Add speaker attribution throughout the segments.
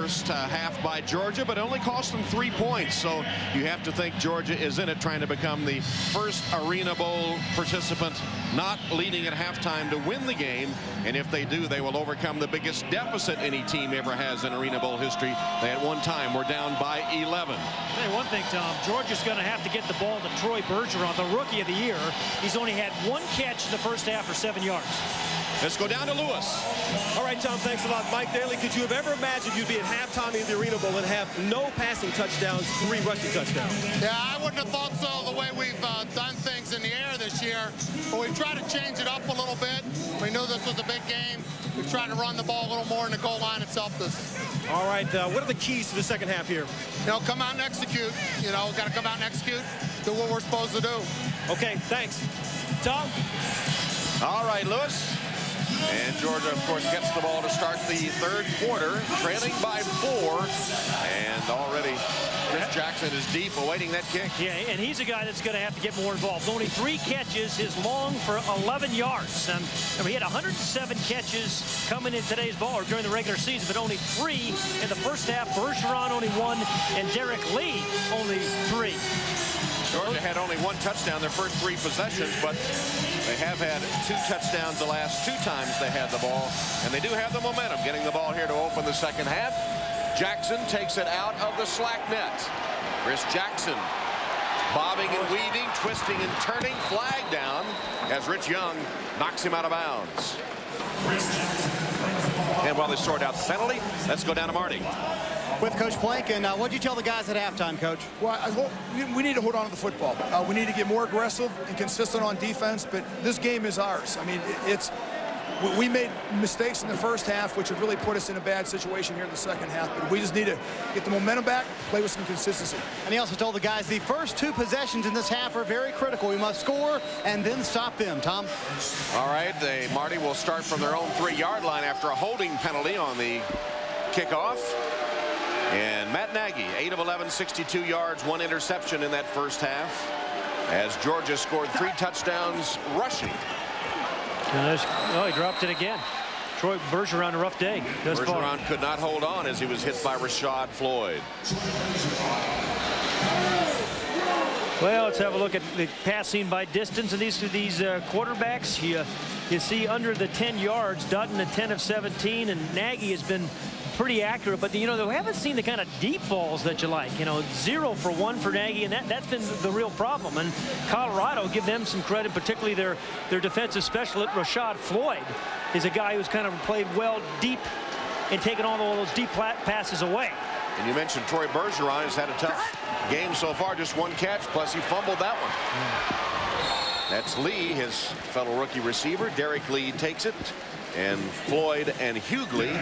Speaker 1: first half by Georgia, but it only cost them 3 points. So you have to think Georgia is in it, trying to become the first Arena Bowl participant not leading at halftime to win the game. And if they do, they will overcome the biggest deficit any team ever has in Arena Bowl history. They at one time were down by 11.
Speaker 2: I'll tell you one thing, Tom. Georgia's going to have to get the ball to Troy Bergeron, the Rookie of the Year. He's only had 1 catch in the first half for 7 yards.
Speaker 1: Let's go down to Lewis.
Speaker 3: All right, Tom, thanks a lot. Mike Daly, could you have ever imagined you'd be at halftime in the Arena Bowl and have no passing touchdowns, 3 rushing touchdowns?
Speaker 4: Yeah, I wouldn't have thought so the way we've done things in the air this year. But we've tried to change it up a little bit. We knew this was a big game. We've tried to run the ball a little more in the goal line. It's helped us.
Speaker 3: All right, what are the keys to the second half here?
Speaker 4: You know, come out and execute. You know, got to come out and execute, do what we're supposed to do.
Speaker 3: Okay, thanks. Tom?
Speaker 1: All right, Lewis. And Georgia, of course, gets the ball to start the third quarter, trailing by 4. And already Chris Jackson is deep, awaiting that kick.
Speaker 2: Yeah, and he's a guy that's going to have to get more involved. Only 3 catches, his long for 11 yards. And he had 107 catches coming in today's ball or during the regular season, but only 3 in the first half. Bergeron only 1, and Derek Lee only 3.
Speaker 1: Georgia had only 1 touchdown their first 3 possessions, but they have had 2 touchdowns the last 2 times they had the ball, and they do have the momentum, getting the ball here to open the second half. Jackson takes it out of the slack net. Chris Jackson bobbing and weaving, twisting and turning, flag down as Rich Young knocks him out of bounds. And while they sort out the penalty, let's go down to Marty.
Speaker 5: With Coach Plank, and what did you tell the guys at halftime, Coach?
Speaker 6: Well, we need to hold on to the football. We need to get more aggressive and consistent on defense, but this game is ours. I mean, we made mistakes in the first half, which have really put us in a bad situation here in the second half, but we just need to get the momentum back, play with some consistency.
Speaker 5: And he also told the guys the first 2 possessions in this half are very critical. We must score and then stop them. Tom?
Speaker 1: All right, Marty will start from their own 3-yard line after a holding penalty on the kickoff. And Matt Nagy, 8 of 11, 62 yards, 1 interception in that first half, as Georgia scored 3 touchdowns rushing.
Speaker 2: Oh, he dropped it again. Troy Bergeron, a rough day.
Speaker 1: Bergeron could not hold on as he was hit by Rashad Floyd.
Speaker 2: Well, let's have a look at the passing by distance of these quarterbacks. You see under the 10 yards, Dutton at 10 of 17, and Nagy has been pretty accurate, but, you know, they haven't seen the kind of deep balls that you like. You know, 0 for 1 for Nagy, and that's been the real problem. And Colorado, give them some credit, particularly their defensive specialist, Rashad Floyd, is a guy who's kind of played well deep and taken all those deep passes away.
Speaker 1: And you mentioned Troy Bergeron has had a tough game so far, just 1 catch, plus he fumbled that one. That's Lee, his fellow rookie receiver. Derek Lee takes it. And Floyd and Hughley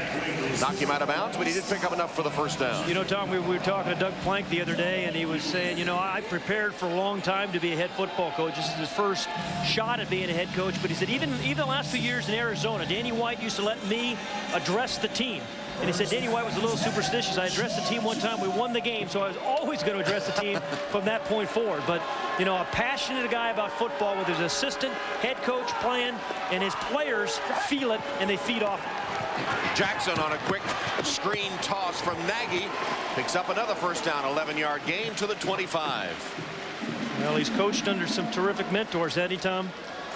Speaker 1: knock him out of bounds, but he did pick up enough for the first down.
Speaker 2: You know, Tom, we were talking to Doug Plank the other day, and he was saying, you know, I prepared for a long time to be a head football coach. This is his first shot at being a head coach. But he said even the last few years in Arizona, Danny White used to let me address the team. And he said Danny White was a little superstitious. I addressed the team one time. We won the game, so I was always going to address the team from that point forward. But, you know, a passionate guy about football with his assistant, head coach playing, and his players feel it, and they feed off it.
Speaker 1: Jackson on a quick screen toss from Nagy. Picks up another first down, 11-yard gain to the 25.
Speaker 2: Well, he's coached under some terrific mentors, hasn't he, Tom?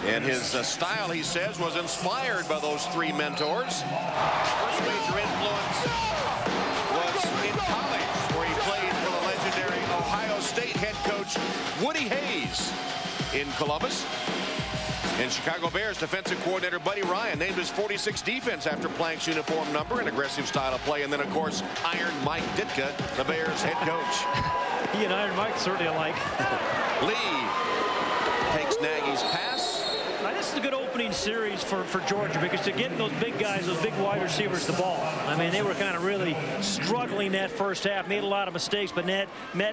Speaker 1: And his style, he says, was inspired by those 3 mentors. First major influence was in college, where he played for the legendary Ohio State head coach Woody Hayes in Columbus. And Chicago Bears defensive coordinator Buddy Ryan named his 46 defense after Plank's uniform number and aggressive style of play. And then, of course, Iron Mike Ditka, the Bears head coach.
Speaker 2: He and Iron Mike certainly alike.
Speaker 1: Lee takes Nagy's pass.
Speaker 2: Now, this is a good opening series for Georgia, because to get those big guys, those big wide receivers, the ball. I mean, they were kind of really struggling that first half, made a lot of mistakes, but Matt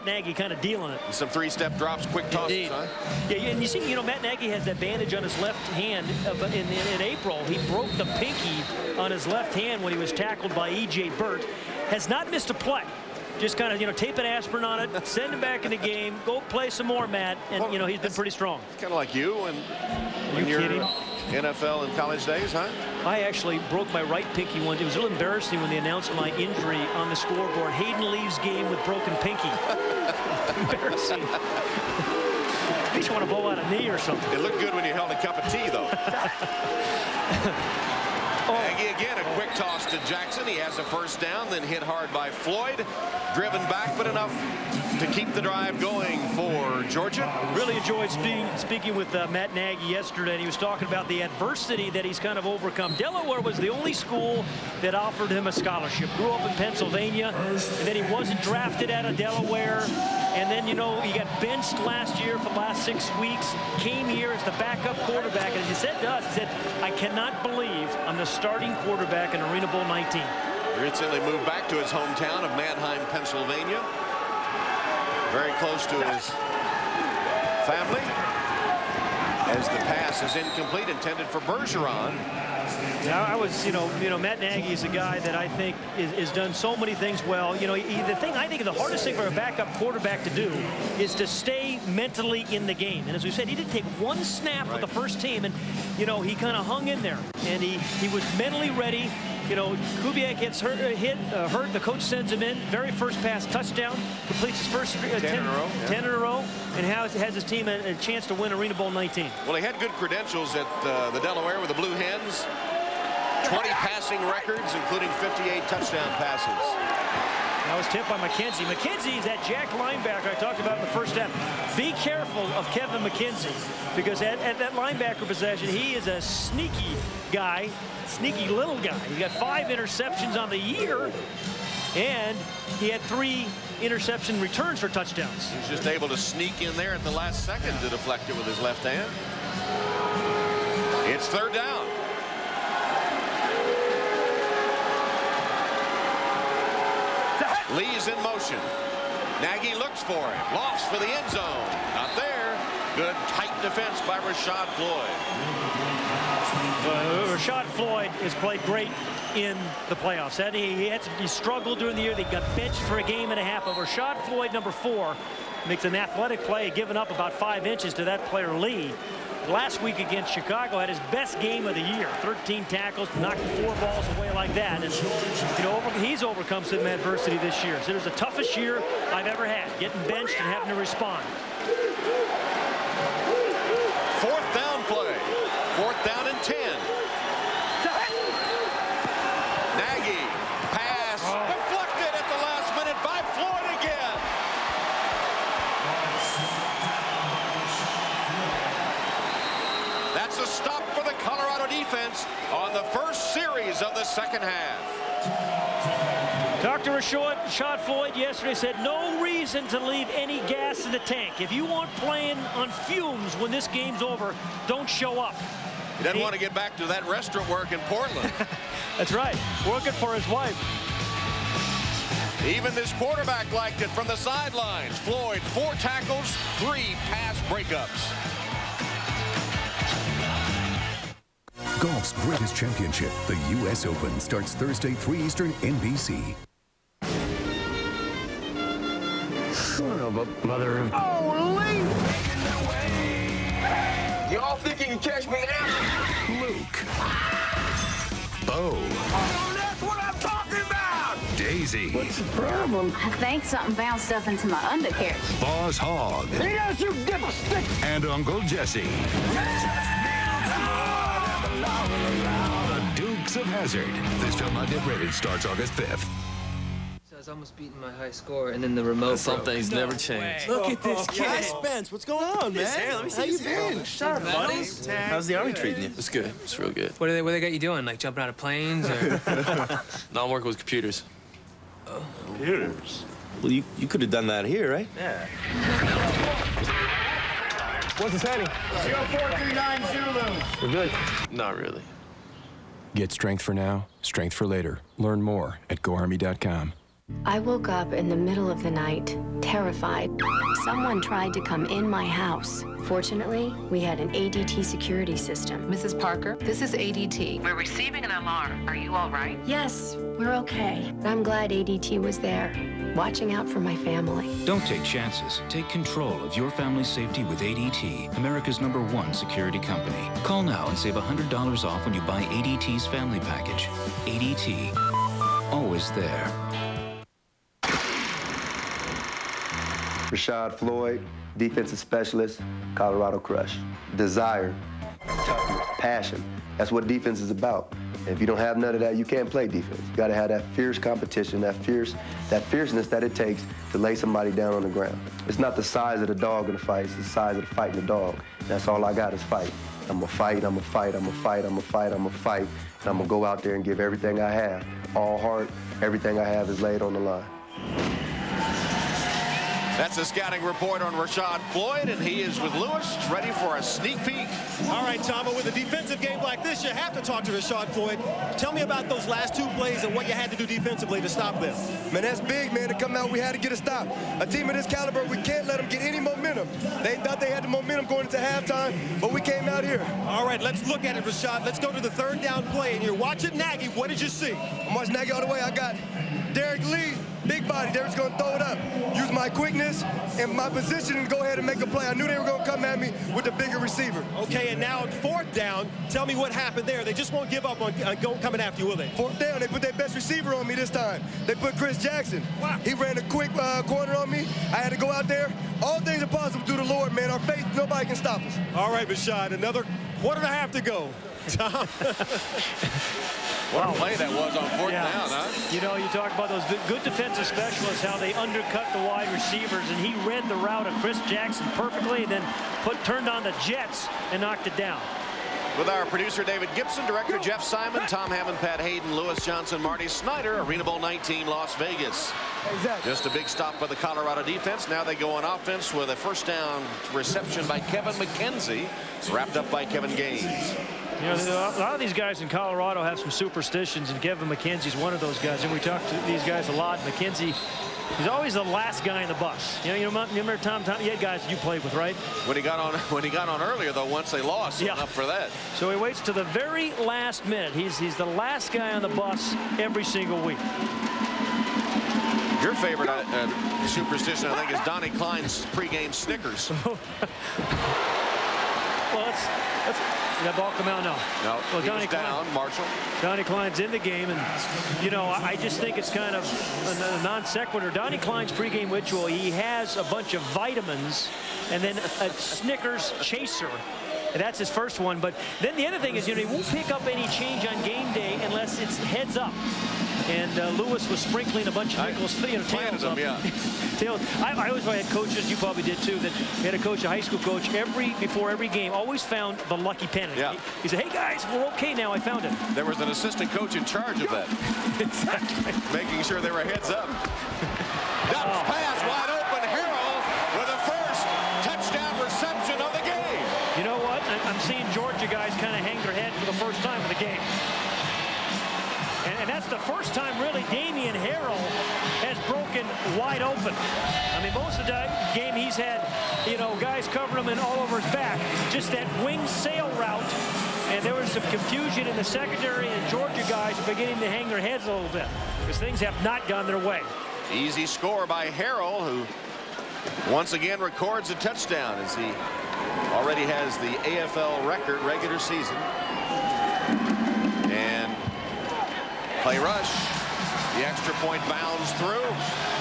Speaker 2: Nagy kind of dealing it.
Speaker 1: Some 3-step drops, quick tosses, huh?
Speaker 2: Yeah, and you see, you know, Matt Nagy has that bandage on his left hand. In April, he broke the pinky on his left hand when he was tackled by E.J. Burt. Has not missed a play. Just kind of, you know, tape an aspirin on it, send him back in the game, go play some more, Matt. And, well, you know, he's been pretty strong.
Speaker 1: Kind of like you. And
Speaker 2: are you kidding?
Speaker 1: NFL and college days, huh?
Speaker 2: I actually broke my right pinky one. It was a little embarrassing when they announced my injury on the scoreboard. Hayden leaves game with broken pinky. Embarrassing. At least you want to blow out a knee or something.
Speaker 1: It looked good when you held a cup of tea, though. Nagy again, a quick toss to Jackson. He has a first down, then hit hard by Floyd. Driven back, but enough to keep the drive going for Georgia.
Speaker 2: Really enjoyed speaking with Matt Nagy yesterday, and he was talking about the adversity that he's kind of overcome. Delaware was the only school that offered him a scholarship. Grew up in Pennsylvania, and then he wasn't drafted out of Delaware. And then, you know, he got benched last year for the last 6 weeks, came here as the backup quarterback, and he said to us, he said, I cannot believe I'm the starting quarterback in Arena Bowl 19.
Speaker 1: Recently moved back to his hometown of Manheim, Pennsylvania. Very close to his family. As the pass is incomplete, intended for Bergeron.
Speaker 2: Yeah, I was, you know, Matt Nagy is a guy that I think is done so many things well. You know, the thing I think the hardest thing for a backup quarterback to do is to stay mentally in the game. And as we said, he didn't take one snap with the first team, and you know, he kind of hung in there, and he was mentally ready. You know, Kubiak gets hurt. The coach sends him in. Very first pass, touchdown. Completes his first 10 in a row, and has his team a chance to win Arena Bowl 19.
Speaker 1: Well, he had good credentials at the Delaware with the Blue Hens. 20 passing records, including 58 touchdown passes.
Speaker 2: That was tipped by McKenzie. McKenzie's that jack linebacker I talked about in the first half. Be careful of Kevin McKenzie, because at that linebacker possession, he is a sneaky guy, sneaky little guy. He got 5 interceptions on the year, and he had 3 interception returns for touchdowns.
Speaker 1: He's just able to sneak in there at the last second to deflect it with his left hand. It's third down. Lee's in motion. Nagy looks for it. Lost for the end zone. Not there. Good tight defense by Rashad Floyd.
Speaker 2: Rashad Floyd has played great in the playoffs. He struggled during the year. They got benched for a game and a half. But Rashad Floyd, number 4, makes an athletic play, giving up about 5 inches to that player Lee. Last week against Chicago had his best game of the year. 13 tackles, knocked 4 balls away like that. And you know, he's overcome some adversity this year. So it was the toughest year I've ever had, getting benched and having to respond.
Speaker 1: 4th down play. 4th down and 10. Nagy pass deflected at the last minute by Floyd again. That's a stop for the Colorado defense on the first series of the second half.
Speaker 2: Dr. Rashad Floyd yesterday said no reason to leave any gas in the tank. If you want playing on fumes when this game's over, don't show up.
Speaker 1: He doesn't want to get back to that restaurant work in Portland.
Speaker 2: That's right. Working for his wife.
Speaker 1: Even this quarterback liked it from the sidelines. Floyd, 4 tackles, 3 pass breakups.
Speaker 7: Golf's greatest championship, the U.S. Open, starts Thursday, 3 Eastern, NBC.
Speaker 8: Son of a mother of...
Speaker 9: Holy! Y'all think you can catch me now?
Speaker 7: Luke. Bo.
Speaker 9: Oh, that's what I'm talking about!
Speaker 7: Daisy.
Speaker 8: What's the problem?
Speaker 10: I think something bounced up into my undercarriage.
Speaker 7: Boss Hogg.
Speaker 9: He does, you dipstick!
Speaker 7: And Uncle Jesse. The Dukes of Hazzard. This film not yet rated starts August 5th.
Speaker 11: So I was almost beating my high score, and then the remote
Speaker 12: Some things never change.
Speaker 3: Look at this kid. Spence, what's going on, man? How you been?
Speaker 11: Shut up, buddy.
Speaker 12: How's the Army treating you? It's good. It's real good.
Speaker 11: What they got you doing? Like jumping out of planes? Or...
Speaker 12: No, I'm working with computers.
Speaker 11: Oh.
Speaker 12: Computers? Well, you could have done that here, right?
Speaker 11: Yeah.
Speaker 9: What's the setting? 0439 Zulu.
Speaker 12: We're good. Not really.
Speaker 13: Get strength for now, strength for later. Learn more at GoArmy.com. I woke up in the middle of the night, terrified. Someone tried to come in my house. Fortunately, we had an ADT security system.
Speaker 14: Mrs. Parker, this is ADT. We're receiving an alarm. Are you all right?
Speaker 13: Yes, we're okay. I'm glad ADT was there, watching out for my family.
Speaker 15: Don't take chances. Take control of your family's safety with ADT, America's #1 security company. Call now and save $100 off when you buy ADT's family package. ADT, always there.
Speaker 16: Rashad Floyd, defensive specialist, Colorado Crush. Desire, toughness, passion. That's what defense is about. And if you don't have none of that, you can't play defense. You gotta have that fierce competition, that fierceness that it takes to lay somebody down on the ground. It's not the size of the dog in the fight, it's the size of the fight in the dog. And that's all I got is fight. I'm gonna fight, I'm gonna fight, I'm gonna fight, I'm gonna fight, I'm gonna fight. And I'm gonna go out there and give everything I have. All heart, everything I have is laid on the line.
Speaker 1: That's a scouting report on Rashad Floyd, and he is with Lewis, ready for a sneak peek.
Speaker 3: All right, Tom, with a defensive game like this, you have to talk to Rashad Floyd. Tell me about those last two plays and what you had to do defensively to stop them.
Speaker 17: Man, that's big, man. To come out, we had to get a stop. A team of this caliber, we can't let them get any momentum. They thought they had the momentum going into halftime, but we came out here.
Speaker 3: All right, let's look at it, Rashad. Let's go to the third down play, and you're watching Nagy. What did you see?
Speaker 17: I'm watching Nagy all the way. I got Derek Lee, big body. Derek's going to throw it up. Use my quickness and my positioning to go ahead and make a play. I knew they were going to come at me with the bigger receiver.
Speaker 3: Okay, and now on fourth down, tell me what happened there. They just won't give up on coming after you, will they?
Speaker 17: Fourth down, they put their best receiver on me this time. They put Chris Jackson.
Speaker 3: Wow.
Speaker 17: He ran a quick corner on me. I had to go out there. All things are possible through the Lord, man. Our faith, nobody can stop us.
Speaker 3: All right, Rashad, another quarter and a half to go. Tom.
Speaker 1: What a play that was on fourth down, huh?
Speaker 2: You know, you talk about those good defensive specialists, how they undercut the wide receivers, and he read the route of Chris Jackson perfectly, and then turned on the jets and knocked it down.
Speaker 1: With our producer David Gibson, director Jeff Simon, Tom Hammond, Pat Hayden, Lewis Johnson, Marty Snyder, Arena Bowl 19, Las Vegas.
Speaker 17: Exactly.
Speaker 1: Just a big stop by the Colorado defense. Now they go on offense with a first down reception by Kevin McKenzie, wrapped up by Kevin Gaines.
Speaker 2: You know, a lot of these guys in Colorado have some superstitions, and Kevin McKenzie's one of those guys. And we talk to these guys a lot. McKenzie, he's always the last guy in the bus. You remember Tom, you had guys you played with, right?
Speaker 1: When he got on earlier, though, once they lost,
Speaker 2: yeah.
Speaker 1: Enough for that.
Speaker 2: So he waits to the very last minute. He's the last guy on the bus every single week.
Speaker 1: Your favorite superstition, I think, is Donnie Klein's pregame Snickers.
Speaker 2: Well, did that ball come out? No.
Speaker 1: No,
Speaker 2: well,
Speaker 1: Donnie down, Marshall.
Speaker 2: Donnie Klein's in the game, and, you know, I just think it's kind of a non sequitur. Donnie Klein's pregame ritual, he has a bunch of vitamins and then a Snickers chaser. And that's his first one. But then the other thing is, you know, he won't pick up any change on game day unless it's heads up. And Lewis was sprinkling a bunch of nickels, tails up.
Speaker 1: Yeah.
Speaker 2: Tails. I always had coaches, you probably did too, that had a coach, a high school coach, before every game, always found the lucky penny.
Speaker 1: Yeah.
Speaker 2: He said, hey guys, we're okay now, I found it.
Speaker 1: There was an assistant coach in charge of that.
Speaker 2: Exactly.
Speaker 1: Making sure they were heads up. Ducks pass wide open. Harrell with a first touchdown reception of the game.
Speaker 2: You know what? I'm seeing Georgia guys kind of hang their head for the first time in the game. And that's the first time, really, Damian Harrell has broken wide open. I mean, most of the game he's had, you know, guys covering him and all over his back. Just that wing sail route. And there was some confusion in the secondary, and Georgia guys are beginning to hang their heads a little bit because things have not gone their way.
Speaker 1: Easy score by Harrell, who once again records a touchdown as he already has the AFL record regular season. And play rush. The extra point bounds through.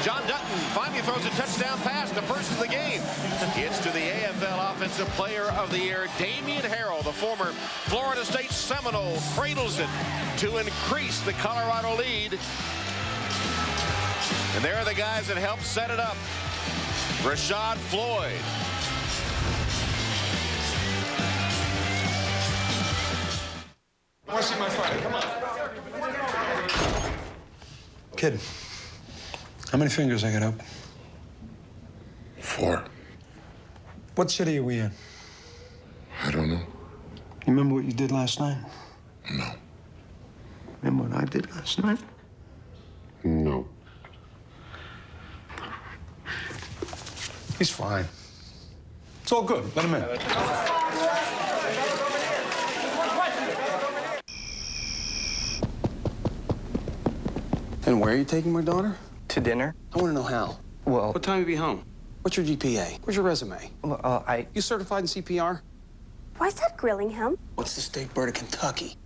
Speaker 1: John Dutton finally throws a touchdown pass, the first of the game. It's to the AFL Offensive Player of the Year, Damian Harrell, the former Florida State Seminole, cradles it to increase the Colorado lead. And there are the guys that helped set it up. Rashad Floyd.
Speaker 9: I want to see my fighter. Come on.
Speaker 18: Kid, how many fingers I got up?
Speaker 19: 4.
Speaker 18: What city are we in?
Speaker 19: I don't know.
Speaker 18: You remember what you did last night?
Speaker 19: No.
Speaker 18: Remember what I did last night?
Speaker 19: No.
Speaker 18: He's fine. It's all good. Let him in.
Speaker 20: And where are you taking my daughter?
Speaker 21: To dinner.
Speaker 20: I want to know how.
Speaker 21: Well...
Speaker 20: What time will you be home? What's your GPA? Where's your resume?
Speaker 21: Well,
Speaker 20: You certified in CPR?
Speaker 22: Why is that grilling him?
Speaker 20: What's the state bird of Kentucky?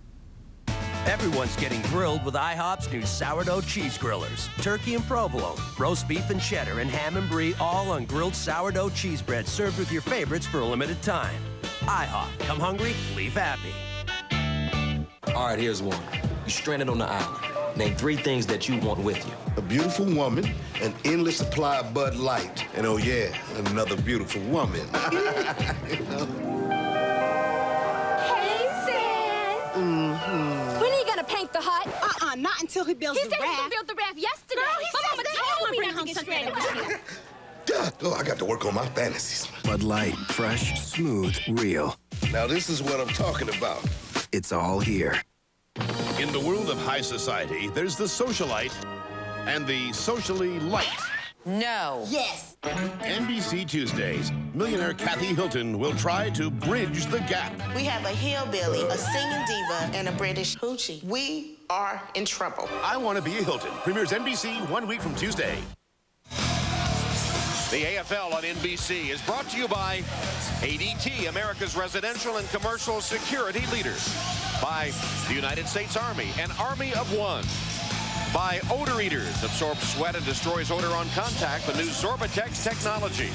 Speaker 23: Everyone's getting grilled with IHOP's new sourdough cheese grillers. Turkey and provolone, roast beef and cheddar, and ham and brie, all on grilled sourdough cheese bread served with your favorites for a limited time. IHOP. Come hungry, leave happy.
Speaker 24: All right, here's one. You're stranded on the island. Name 3 things that you want with you.
Speaker 25: A beautiful woman, an endless supply of Bud Light, and oh yeah, another beautiful woman. You know?
Speaker 22: Hey, Sam. When are you gonna paint the hut?
Speaker 26: Not until he builds the raft.
Speaker 22: He said he built the raft yesterday.
Speaker 26: Girl, he
Speaker 22: My mama
Speaker 26: says
Speaker 22: told me
Speaker 26: bring
Speaker 22: not to
Speaker 26: home
Speaker 22: get
Speaker 26: something.
Speaker 22: stranded.
Speaker 25: Oh, I got to work on my fantasies.
Speaker 27: Bud Light, fresh, smooth, real.
Speaker 25: Now this is what I'm talking about.
Speaker 27: It's all here.
Speaker 28: In the world of high society, there's the socialite and the socially light.
Speaker 14: No.
Speaker 26: Yes.
Speaker 28: NBC Tuesdays, millionaire Kathy Hilton will try to bridge the gap.
Speaker 29: We have a hillbilly, a singing diva, and a British hoochie. We are in trouble.
Speaker 28: I Want to Be a Hilton premieres NBC 1 week from Tuesday.
Speaker 1: The AFL on NBC is brought to you by ADT, America's residential and commercial security leaders. By the United States Army, an army of one. By Odor Eaters, absorbs sweat and destroys odor on contact, the new Zorbatex technology.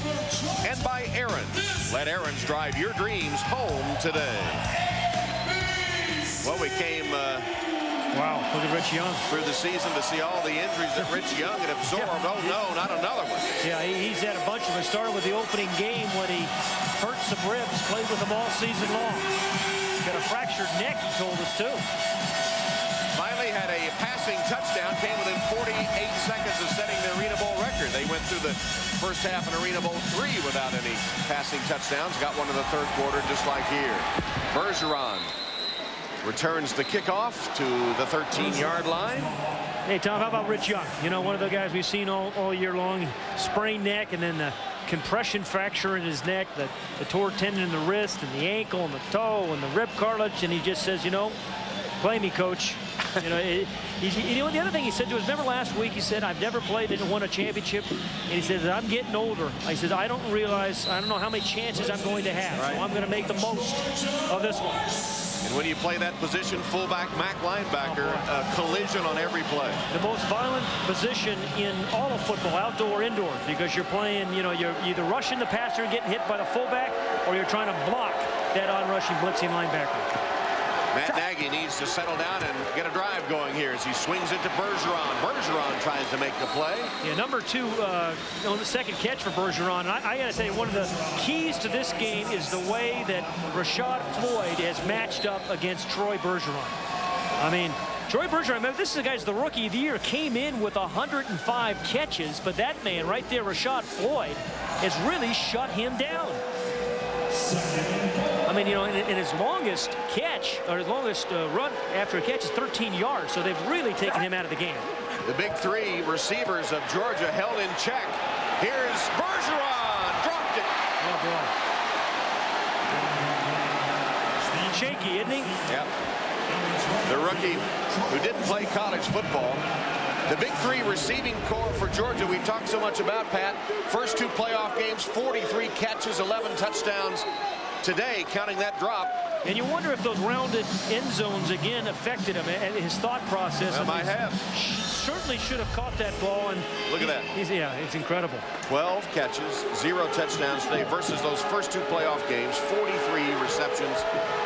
Speaker 1: And by Aaron's. Let Aaron's drive your dreams home today. Well, we came
Speaker 2: wow, look at Rich Young
Speaker 1: through the season to see all the injuries that Rich Young had absorbed.
Speaker 2: Yeah.
Speaker 1: Oh no, not another one.
Speaker 2: Yeah, he's had a bunch of them. Started with the opening game when he hurt some ribs, played with them all season long. Got a fractured neck, he told us, too.
Speaker 1: Finally had a passing touchdown, came within 48 seconds of setting the Arena Bowl record. They went through the first half in Arena Bowl 3 without any passing touchdowns. Got one in the third quarter, just like here. Bergeron returns the kickoff to the 13-yard line.
Speaker 2: Hey, Tom, how about Rich Young? You know, one of the guys we've seen all year long. Sprained neck and then the compression fracture in his neck, the torn tendon in the wrist and the ankle and the toe and the rib cartilage. And he just says, you know, play me, coach. You know, you know, the other thing he said to us, remember last week, he said, I've never played and won a championship. And he says, I'm getting older. He says, I don't know how many chances I'm going to have. Right. So I'm going to make the most of this one.
Speaker 1: And when you play that position, fullback, Mac linebacker, a collision on every play.
Speaker 2: The most violent position in all of football, outdoor, indoor, because you're playing, you know, you're either rushing the passer and getting hit by the fullback, or you're trying to block that on-rushing, blitzing linebacker.
Speaker 1: Matt Nagy needs to settle down and get a drive going here as he swings it to Bergeron. Bergeron tries to make the play.
Speaker 2: Yeah, number 2 on the second catch for Bergeron. And I got to say, one of the keys to this game is the way that Rashad Floyd has matched up against Troy Bergeron. I mean, Troy Bergeron, remember, this is the guy's the rookie of the year, came in with 105 catches, but that man right there, Rashad Floyd, has really shut him down. I mean, you know, in his longest catch, or his longest run after a catch is 13 yards, so they've really taken him out of the game.
Speaker 1: The big 3 receivers of Georgia held in check. Here's Bergeron, dropped it.
Speaker 2: Shaky, isn't he?
Speaker 1: Yep. The rookie who didn't play college football. The big 3 receiving core for Georgia we talked so much about, Pat. First 2 playoff games, 43 catches, 11 touchdowns. Today, counting that drop.
Speaker 2: And you wonder if those rounded end zones again affected him and his thought process.
Speaker 1: Well, might have.
Speaker 2: Certainly should have caught that ball. And
Speaker 1: look at that.
Speaker 2: Yeah, it's incredible.
Speaker 1: 12 catches, 0 touchdowns today versus those first 2 playoff games. 43 receptions,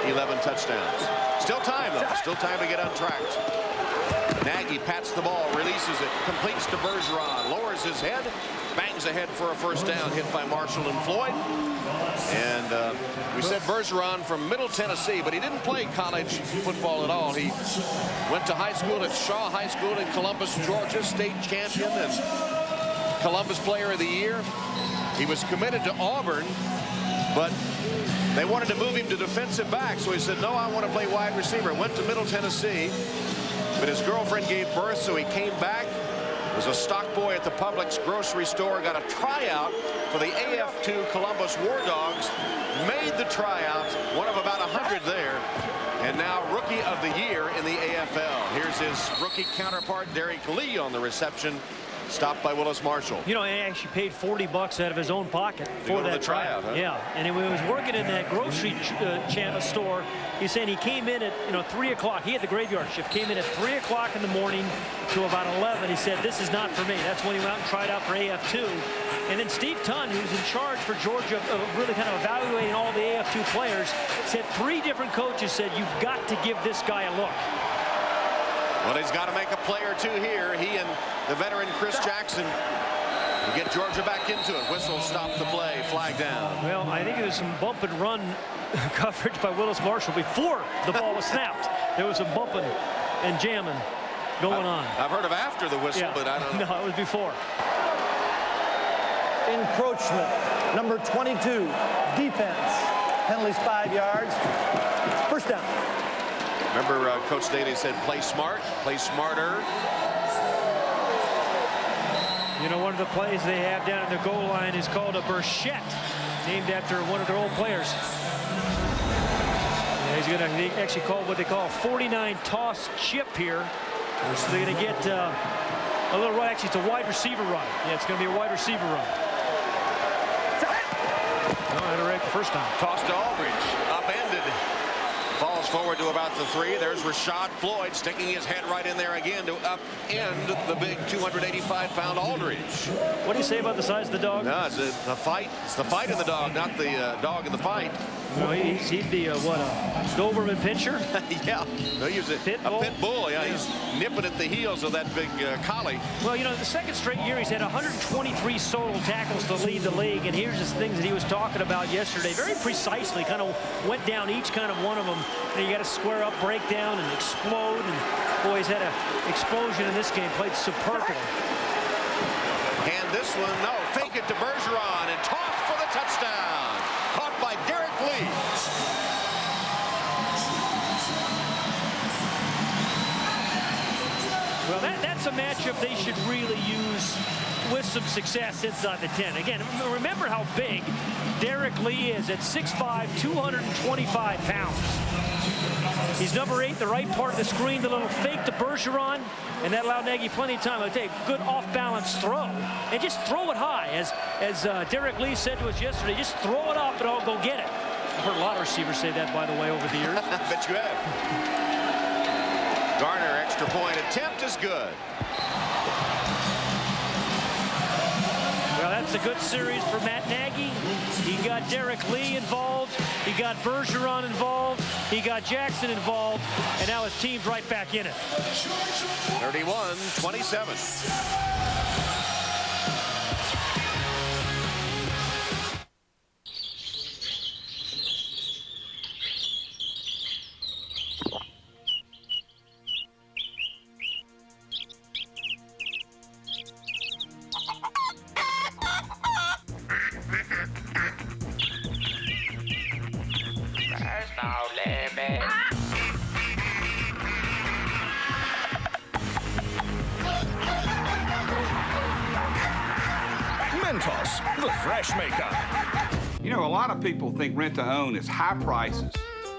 Speaker 1: 11 touchdowns. Still time, though. Still time to get untracked. Nagy pats the ball, releases it, completes to Bergeron, lowers his head, bangs ahead for a first down, hit by Marshall and Floyd. And we said Bergeron from Middle Tennessee, but he didn't play college football at all. He went to high school at Shaw High School in Columbus, Georgia, state champion and Columbus Player of the Year. He was committed to Auburn, but they wanted to move him to defensive back, so he said, no, I want to play wide receiver. Went to Middle Tennessee, but his girlfriend gave birth, so he came back Was a stock boy at the Publix grocery store, got a tryout for the AF2 Columbus War Dogs, made the tryout, one of about 100 there, and now Rookie of the Year in the AFL. Here's his rookie counterpart, Derek Lee, on the reception, stopped by Willis Marshall.
Speaker 2: You know, he actually paid $40 out of his own pocket for that
Speaker 1: tryout. Huh?
Speaker 2: Yeah, and when he was working in that grocery store, he's saying he came in at 3 o'clock. He had the graveyard shift. Came in at 3 o'clock in the morning to about 11. He said, "This is not for me." That's when he went out and tried out for AF2. And then Steve Tunn, who's in charge for Georgia of really kind of evaluating all the AF2 players, said 3 different coaches said, "You've got to give this guy a look."
Speaker 1: Well, he's got to make a play or two here. He and the veteran Chris Jackson will get Georgia back into it. Whistle stopped the play. Flag down.
Speaker 2: Well, I think there was some bump and run coverage by Willis Marshall before the ball was snapped. There was some bumping and jamming going on.
Speaker 1: I've heard of after the whistle, but I don't know.
Speaker 2: No, it was before.
Speaker 4: Encroachment, number 22, defense. Penalties 5 yards. First down.
Speaker 1: Remember, Coach Daly said, play smart, play smarter.
Speaker 2: You know, one of the plays they have down at the goal line is called a burchette, named after one of their old players. Yeah, he's going to actually call what they call a 49 toss chip here. So they're going to get a little run. Actually, it's a wide receiver run. Yeah, it's going to be a wide receiver run. No, I had it right the first time.
Speaker 1: Toss to Aldridge, upended. Falls forward to about the 3. There's Rashad Floyd sticking his head right in there again to upend the big 285-pound Aldridge.
Speaker 2: What do you say about the size of the dog?
Speaker 1: No, it's the fight. It's the fight in the dog, not the dog in the fight.
Speaker 2: No, he'd be what, a Doberman pinscher?
Speaker 1: Yeah, no, he's a pit bull. Yeah, he's nipping at the heels of that big collie.
Speaker 2: Well, you know, the second straight year he's had 123 solo tackles to lead the league, and here's the things that he was talking about yesterday. Very precisely, kind of went down each kind of one of them. And you got to square up, break down, and explode. And boy, he's had an explosion in this game. Played superbly.
Speaker 1: And this one, no, fake it to Bergeron and tossed for the touchdown. Caught by Derek Lee.
Speaker 2: Well, that's a matchup they should really use with some success inside the 10. Again, remember how big Derek Lee is at 6'5", 225 pounds. He's number 8, the right part of the screen, the little fake to Bergeron, and that allowed Nagy plenty of time to take a good off-balance throw. And just throw it high. As Derek Lee said to us yesterday, just throw it up and I'll go get it. I've heard a lot of receivers say that, by the way, over the years.
Speaker 1: I bet you have. Garner, extra point attempt is good.
Speaker 2: Well, that's a good series for Matt Nagy. He got Derek Lee involved. He got Bergeron involved. He got Jackson involved. And now his team's right back in it.
Speaker 1: 31-27.
Speaker 5: Mentos, the fresh maker.
Speaker 6: You know, a lot of people think rent-to-own is high prices,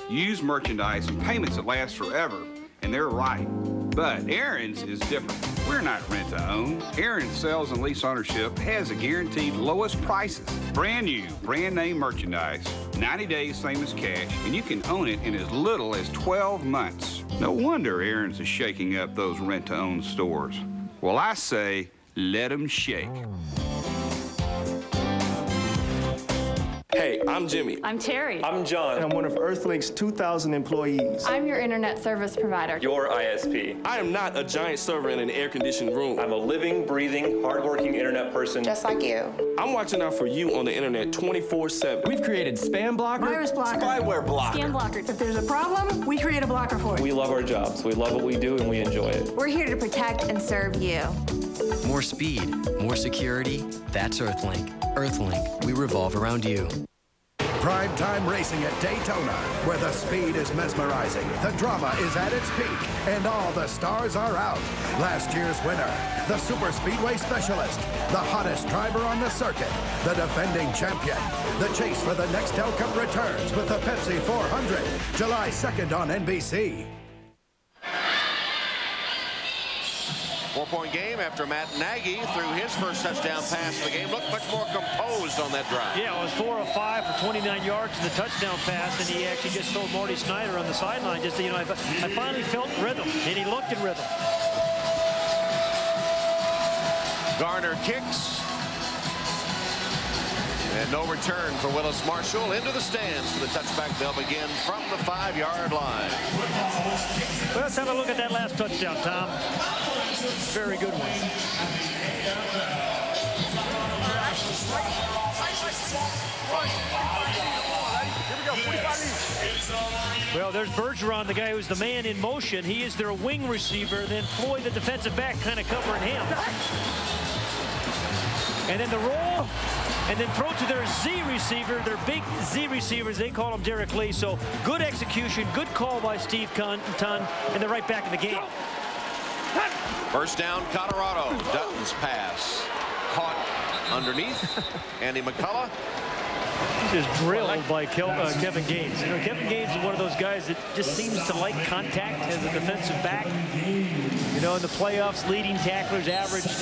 Speaker 6: used merchandise, and payments that last forever, and they're right. But Aaron's is different. We're not rent-to-own. Aaron's Sales and Lease Ownership has a guaranteed lowest prices. Brand new, brand name merchandise, 90 days same as cash, and you can own it in as little as 12 months. No wonder Aaron's is shaking up those rent-to-own stores. Well, I say, let them shake.
Speaker 7: Hey, I'm Jimmy.
Speaker 8: I'm Terry.
Speaker 7: I'm John.
Speaker 4: And I'm one of Earthlink's 2,000 employees.
Speaker 8: I'm your internet service provider.
Speaker 7: Your ISP. I am not a giant server in an air-conditioned room. I'm a living, breathing, hardworking internet person.
Speaker 29: Just like you.
Speaker 7: I'm watching out for you on the internet 24/7.
Speaker 4: We've created spam blocker,
Speaker 8: virus blocker,
Speaker 7: spyware blocker,
Speaker 8: scam blocker. If there's a problem, we create a blocker for it.
Speaker 7: We love our jobs. We love what we do, and we enjoy it.
Speaker 8: We're here to protect and serve you.
Speaker 27: More speed, more security. That's Earthlink. Earthlink, we revolve around you.
Speaker 3: Primetime racing at Daytona, where the speed is mesmerizing, the drama is at its peak, and all the stars are out. Last year's winner, the Super Speedway Specialist, the hottest driver on the circuit, the defending champion. The chase for the Nextel Cup returns with the Pepsi 400, July 2nd on NBC.
Speaker 1: 4-point game after Matt Nagy threw his first touchdown pass of the game. Looked much more composed on that drive.
Speaker 2: Yeah, it was 4 of 5 for 29 yards in the touchdown pass, and he actually just told Marty Snyder on the sideline, just, you know, I finally felt rhythm, and he looked in rhythm.
Speaker 1: Garner kicks. And no return for Willis Marshall. Into the stands for the touchback. They'll begin from the 5-yard line.
Speaker 2: Well, let's have a look at that last touchdown, Tom. Very good one. Well, there's Bergeron, the guy who's the man in motion. He is their wing receiver. Then Floyd, the defensive back, kind of covering him. And then the roll, and then throw to their Z receiver, their big Z receivers. They call him Derek Lee. So good execution, good call by Steve Tunn, and they're right back in the game.
Speaker 1: First down, Colorado. Dutton's pass caught underneath. Andy McCullough.
Speaker 2: He's just drilled by Kevin Gaines. You know, Kevin Gaines is one of those guys that just seems to like contact as a defensive back. You know, in the playoffs, leading tacklers averaged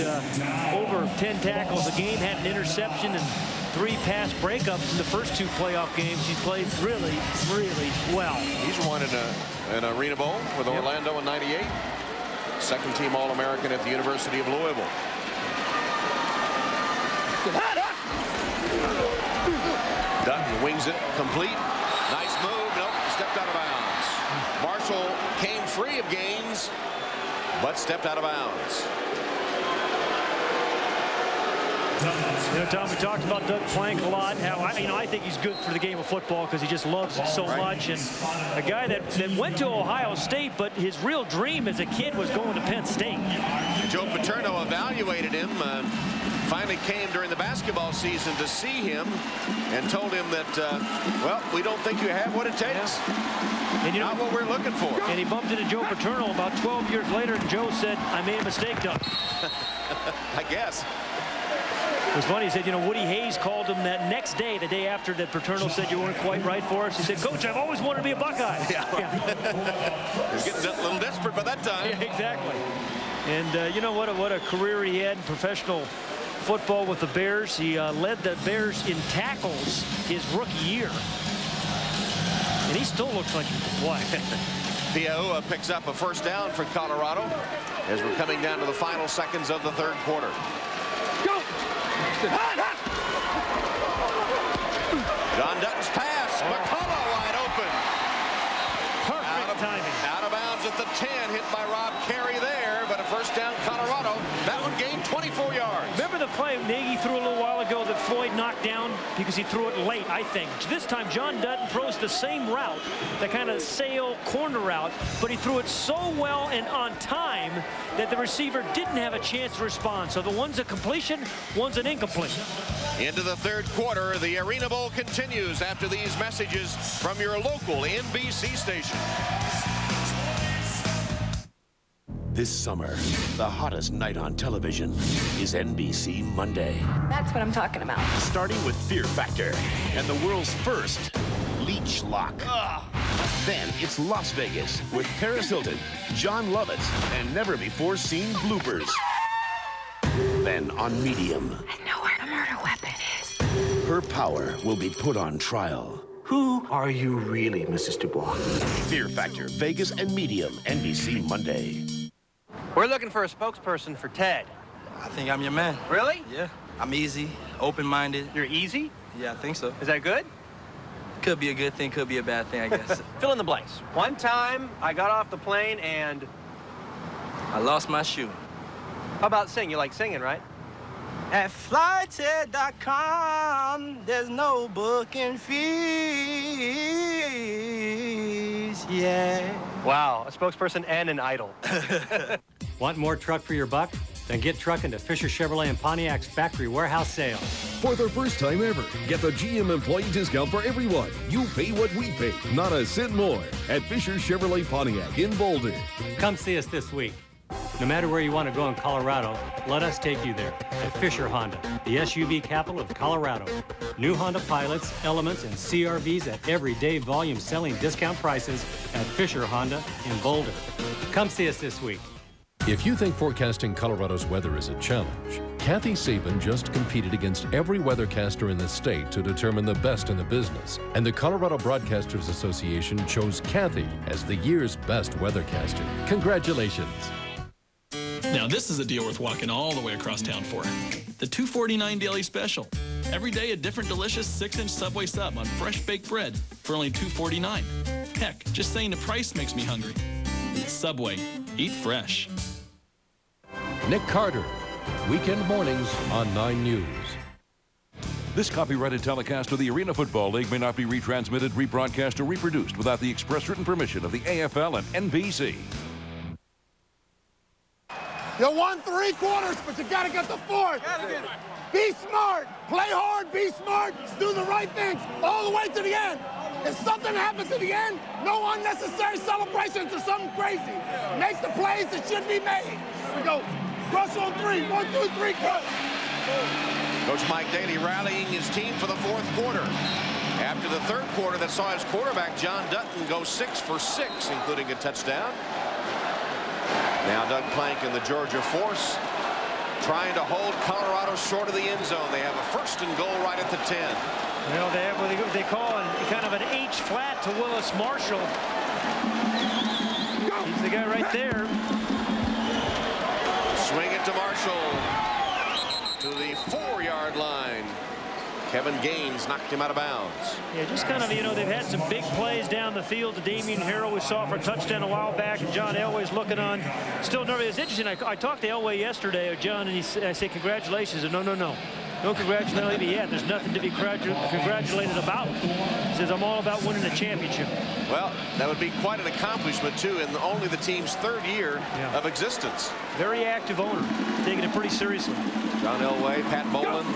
Speaker 2: over 10 tackles a game, had an interception and 3 pass breakups in the first 2 playoff games. He played really, really well.
Speaker 1: He's won an Arena Bowl with Orlando in '98. Second team All-American at the University of Louisville. Dutton wings it complete. Nice move. Nope, stepped out of bounds. Marshall came free of Gaines, but stepped out of bounds.
Speaker 2: You know, Tom, we talked about Doug Plank a lot. How I think he's good for the game of football because he just loves it so much. And a guy that went to Ohio State, but his real dream as a kid was going to Penn State.
Speaker 1: Joe Paterno evaluated him. Finally came during the basketball season to see him and told him that, well, we don't think you have what it takes.
Speaker 2: And you know,
Speaker 1: not what we're looking for.
Speaker 2: And he bumped into Joe Paterno about 12 years later, and Joe said, I made a mistake, Doug.
Speaker 1: I guess.
Speaker 2: It was funny. He said, you know, Woody Hayes called him that next day, the day after that Paterno said you weren't quite right for us. He said, Coach, I've always wanted to be a Buckeye.
Speaker 1: Yeah. He was getting a little desperate by that time.
Speaker 2: Yeah, exactly. And you know what a career he had in professional football with the Bears. He led the Bears in tackles his rookie year. And he still looks like he can play.
Speaker 1: Piahua picks up a first down for Colorado as we're coming down to the final seconds of the third quarter.
Speaker 2: Go!
Speaker 1: John Dutton's pass. McCullough wide open.
Speaker 2: Perfect timing.
Speaker 1: Out of bounds at the 10. Hit by Rob Carey there, but a first down Colorado. That one gained 24 yards.
Speaker 2: Remember the play Nagy threw a little while ago that Floyd knocked down because he threw it late, I think. This time John Dutton throws the same route, the kind of sail corner route, but he threw it so well and on time that the receiver didn't have a chance to respond. So the one's a completion, one's an incomplete.
Speaker 1: Into the third quarter, the Arena Bowl continues after these messages from your local NBC station.
Speaker 28: This summer, the hottest night on television is NBC Monday.
Speaker 22: That's what I'm talking about.
Speaker 28: Starting with Fear Factor and the world's first Leech Lock. Then it's Las Vegas with Paris Hilton, John Lovitz, and never-before-seen bloopers. Then on Medium,
Speaker 22: I know where the murder weapon is.
Speaker 28: her power will be put on trial.
Speaker 10: Who are you really, Mrs. Dubois?
Speaker 28: Fear Factor, Vegas and Medium, NBC Monday.
Speaker 11: We're looking for a spokesperson for Ted.
Speaker 20: I think I'm your man.
Speaker 11: Really?
Speaker 20: Yeah. I'm easy, open-minded.
Speaker 11: You're easy?
Speaker 20: Yeah, I think so.
Speaker 11: Is that good?
Speaker 20: Could be a good thing, could be a bad thing, I guess.
Speaker 11: Fill in the blanks. One time, I got off the plane and...
Speaker 20: I lost my shoe.
Speaker 11: How about sing? You like singing, right?
Speaker 20: At flyted.com, there's no booking fees, yeah.
Speaker 11: Wow, a spokesperson and an idol.
Speaker 12: Want more truck for your buck?
Speaker 9: Then get trucking to Fisher Chevrolet and Pontiac's factory warehouse sale.
Speaker 12: For the first time ever, get the GM employee discount for everyone. You pay what we pay, not a cent more. At Fisher Chevrolet Pontiac in Boulder.
Speaker 9: Come see us this week. No matter where you want to go in Colorado, let us take you there at Fisher Honda, the SUV capital of Colorado. New Honda Pilots, Elements, and CRVs at everyday volume selling discount prices at Fisher Honda in Boulder. Come see us this week.
Speaker 13: If you think forecasting Colorado's weather is a challenge, Kathy Sabin just competed against every weathercaster in the state to determine the best in the business. And the Colorado Broadcasters Association chose Kathy as the year's best weathercaster. Congratulations.
Speaker 15: Now this is a deal worth walking all the way across town for. The $2.49 daily special. Every day a different delicious 6-inch Subway sub on fresh baked bread for only $2.49. Heck, just saying the price makes me hungry. Subway, eat fresh.
Speaker 13: Nick Carter, weekend mornings on 9 News.
Speaker 16: This copyrighted telecast of the Arena Football League may not be retransmitted, rebroadcast, or reproduced without the express written permission of the AFL and NBC.
Speaker 17: You won 3 quarters, but you gotta get the 4th. Be smart, play hard, be smart, do the right things all the way to the end. If something happens at the end, no unnecessary celebrations or something crazy. Make the plays that should be made. Here we go. Rush on 3. 1, 2, 3, cut.
Speaker 1: Coach Mike Daly rallying his team for the 4th quarter. After the 3rd quarter that saw his quarterback, John Dutton, go 6 for 6, including a touchdown. Now Doug Plank and the Georgia force trying to hold Colorado short of the end zone. They have a 1st and goal right at the 10.
Speaker 2: Well, they have what they call kind of an H flat to Willis Marshall. He's the guy right there.
Speaker 1: Swing it to Marshall to the 4-yard line. Kevin Gaines knocked him out of bounds.
Speaker 2: Yeah, just kind of, they've had some big plays down the field to Damian Harrell. We saw for a touchdown a while back, and John Elway's looking on. Still nervous. It's interesting. I talked to Elway yesterday, or John, and I said, congratulations. And no. Don't congratulate me yet. There's nothing to be congratulated about. He says, I'm all about winning a championship.
Speaker 1: Well, that would be quite an accomplishment, too, in only the team's 3rd year of existence.
Speaker 2: Very active owner, taking it pretty seriously.
Speaker 1: John Elway, Pat Bowlen,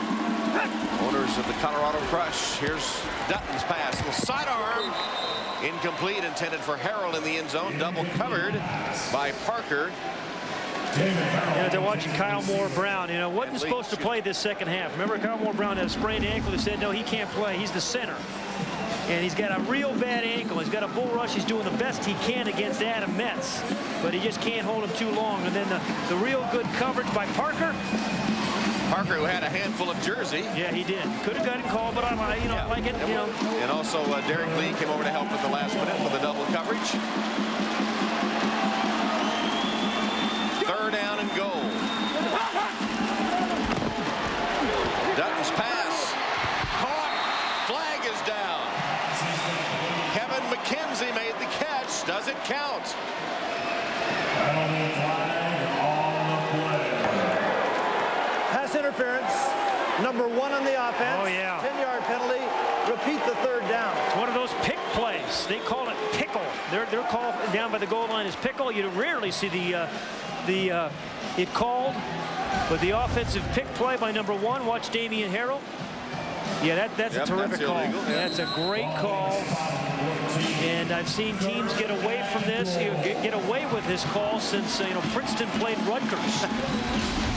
Speaker 1: owners of the Colorado Crush. Here's Dutton's pass. Little sidearm. Incomplete, intended for Harrell in the end zone. Double covered by Parker.
Speaker 2: They're watching Kyle Moore Brown. Wasn't supposed to play this 2nd half. Remember, Kyle Moore Brown had a sprained ankle. They said, no, he can't play. He's the center. And he's got a real bad ankle. He's got a bull rush. He's doing the best he can against Adam Metz. But he just can't hold him too long. And then the real good coverage by Parker.
Speaker 1: Parker, who had a handful of jersey.
Speaker 2: Yeah, he did. Could have gotten called, but I like it.
Speaker 1: And also, Derek Lee came over to help at the last minute with the double coverage. 3rd down and goal. Dutton's pass. Caught. Flag is down. Kevin McKenzie made the catch. Does it count?
Speaker 4: Pass interference. Number 1 on the offense.
Speaker 2: Oh, yeah.
Speaker 4: 10-yard penalty. Repeat the 3rd down.
Speaker 2: It's one of those pick plays. They call it pickle. Their call down by the goal line is pickle. You rarely see it called, but the offensive pick play by number 1. Watch Damian Harrell. Yeah, that's a terrific call.
Speaker 1: Illegal, yeah.
Speaker 2: That's a great call. And I've seen teams get away from this, get away with this call since Princeton played Rutgers.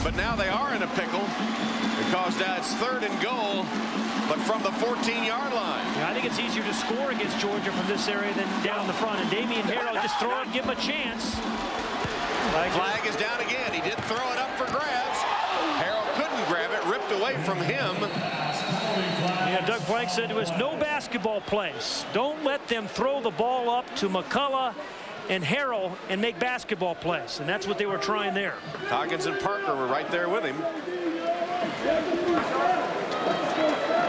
Speaker 1: But now they are in a pickle because now it's 3rd and goal, but from the 14-yard line.
Speaker 2: Yeah, I think it's easier to score against Georgia from this area than down the front. And Damian Harrell, just throw it and give him a chance.
Speaker 1: Flag is down again. He did throw it up for grabs. Harrell couldn't grab it, ripped away from him.
Speaker 2: Yeah, Doug Plank said to us, no basketball plays. Don't let them throw the ball up to McCullough and Harrell and make basketball plays. And that's what they were trying there.
Speaker 1: Coggins and Parker were right there with him.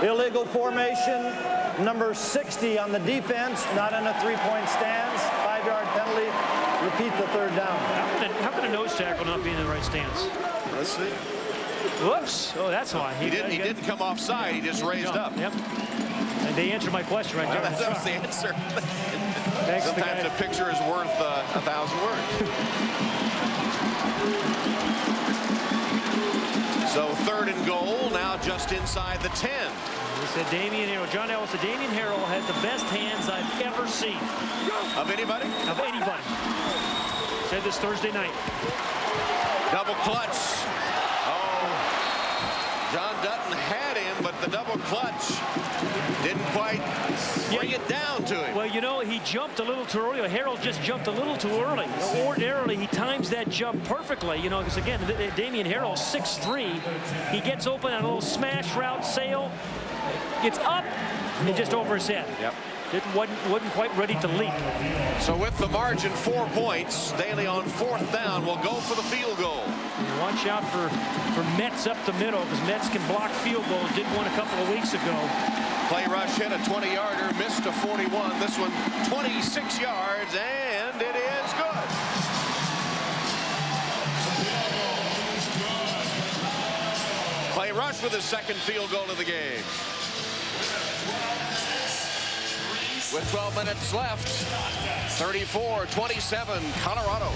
Speaker 4: Illegal formation. Number 60 on the defense. Not in a 3-point stance. 5-yard penalty. Repeat the 3rd down.
Speaker 2: How can a nose tackle not be in the right stance?
Speaker 1: Let's see.
Speaker 2: Whoops. Oh, that's why.
Speaker 1: He didn't come offside. He just raised up.
Speaker 2: Yep. And they answered my question right there.
Speaker 1: That was the answer.
Speaker 2: Thanks,
Speaker 1: sometimes a picture is worth 1,000 words. So 3rd and goal, now just inside the 10.
Speaker 2: We said Damian Harrell. John Ellis said Damian Harrell had the best hands I've ever seen.
Speaker 1: Of anybody?
Speaker 2: Of anybody. Said this Thursday night.
Speaker 1: Double clutch. Oh, John Dutton had him, but the double clutch didn't quite bring it down to him.
Speaker 2: Well, you know, he jumped a little too early. Harrell just jumped a little too early. Ordinarily, he times that jump perfectly, you know, because again, Damian Harrell, 6'3", he gets open on a little smash route sail, gets up, and just over his head.
Speaker 1: Yep.
Speaker 2: It wasn't quite ready to leap.
Speaker 1: So with the margin 4 points, Daly on 4th down will go for the field goal.
Speaker 2: Watch out for Metz up the middle, because Metz can block field goals. Did one a couple of weeks ago.
Speaker 1: Clay Rush hit a 20-yarder, missed a 41. This one 26 yards, and it is good. Clay Rush with his 2nd field goal of the game. With 12 minutes left, 34-27, Colorado.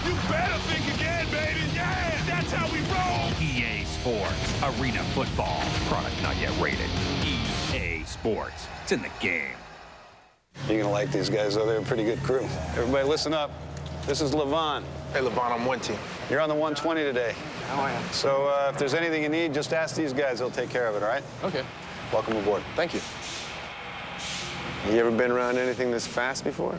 Speaker 17: You better think again, baby. Yeah, that's how we roll.
Speaker 5: EA Sports, Arena Football. Product not yet rated. EA Sports. It's in the game.
Speaker 14: You're going to like these guys, though. They're a pretty good crew. Everybody listen up. This is Levon.
Speaker 18: Hey, Levon, I'm 1 team.
Speaker 14: You're on the 120 today.
Speaker 18: How I am.
Speaker 14: So if there's anything you need, just ask these guys. They'll take care of it, all right?
Speaker 18: Okay.
Speaker 14: Welcome aboard.
Speaker 18: Thank you.
Speaker 14: You ever been around anything this fast before?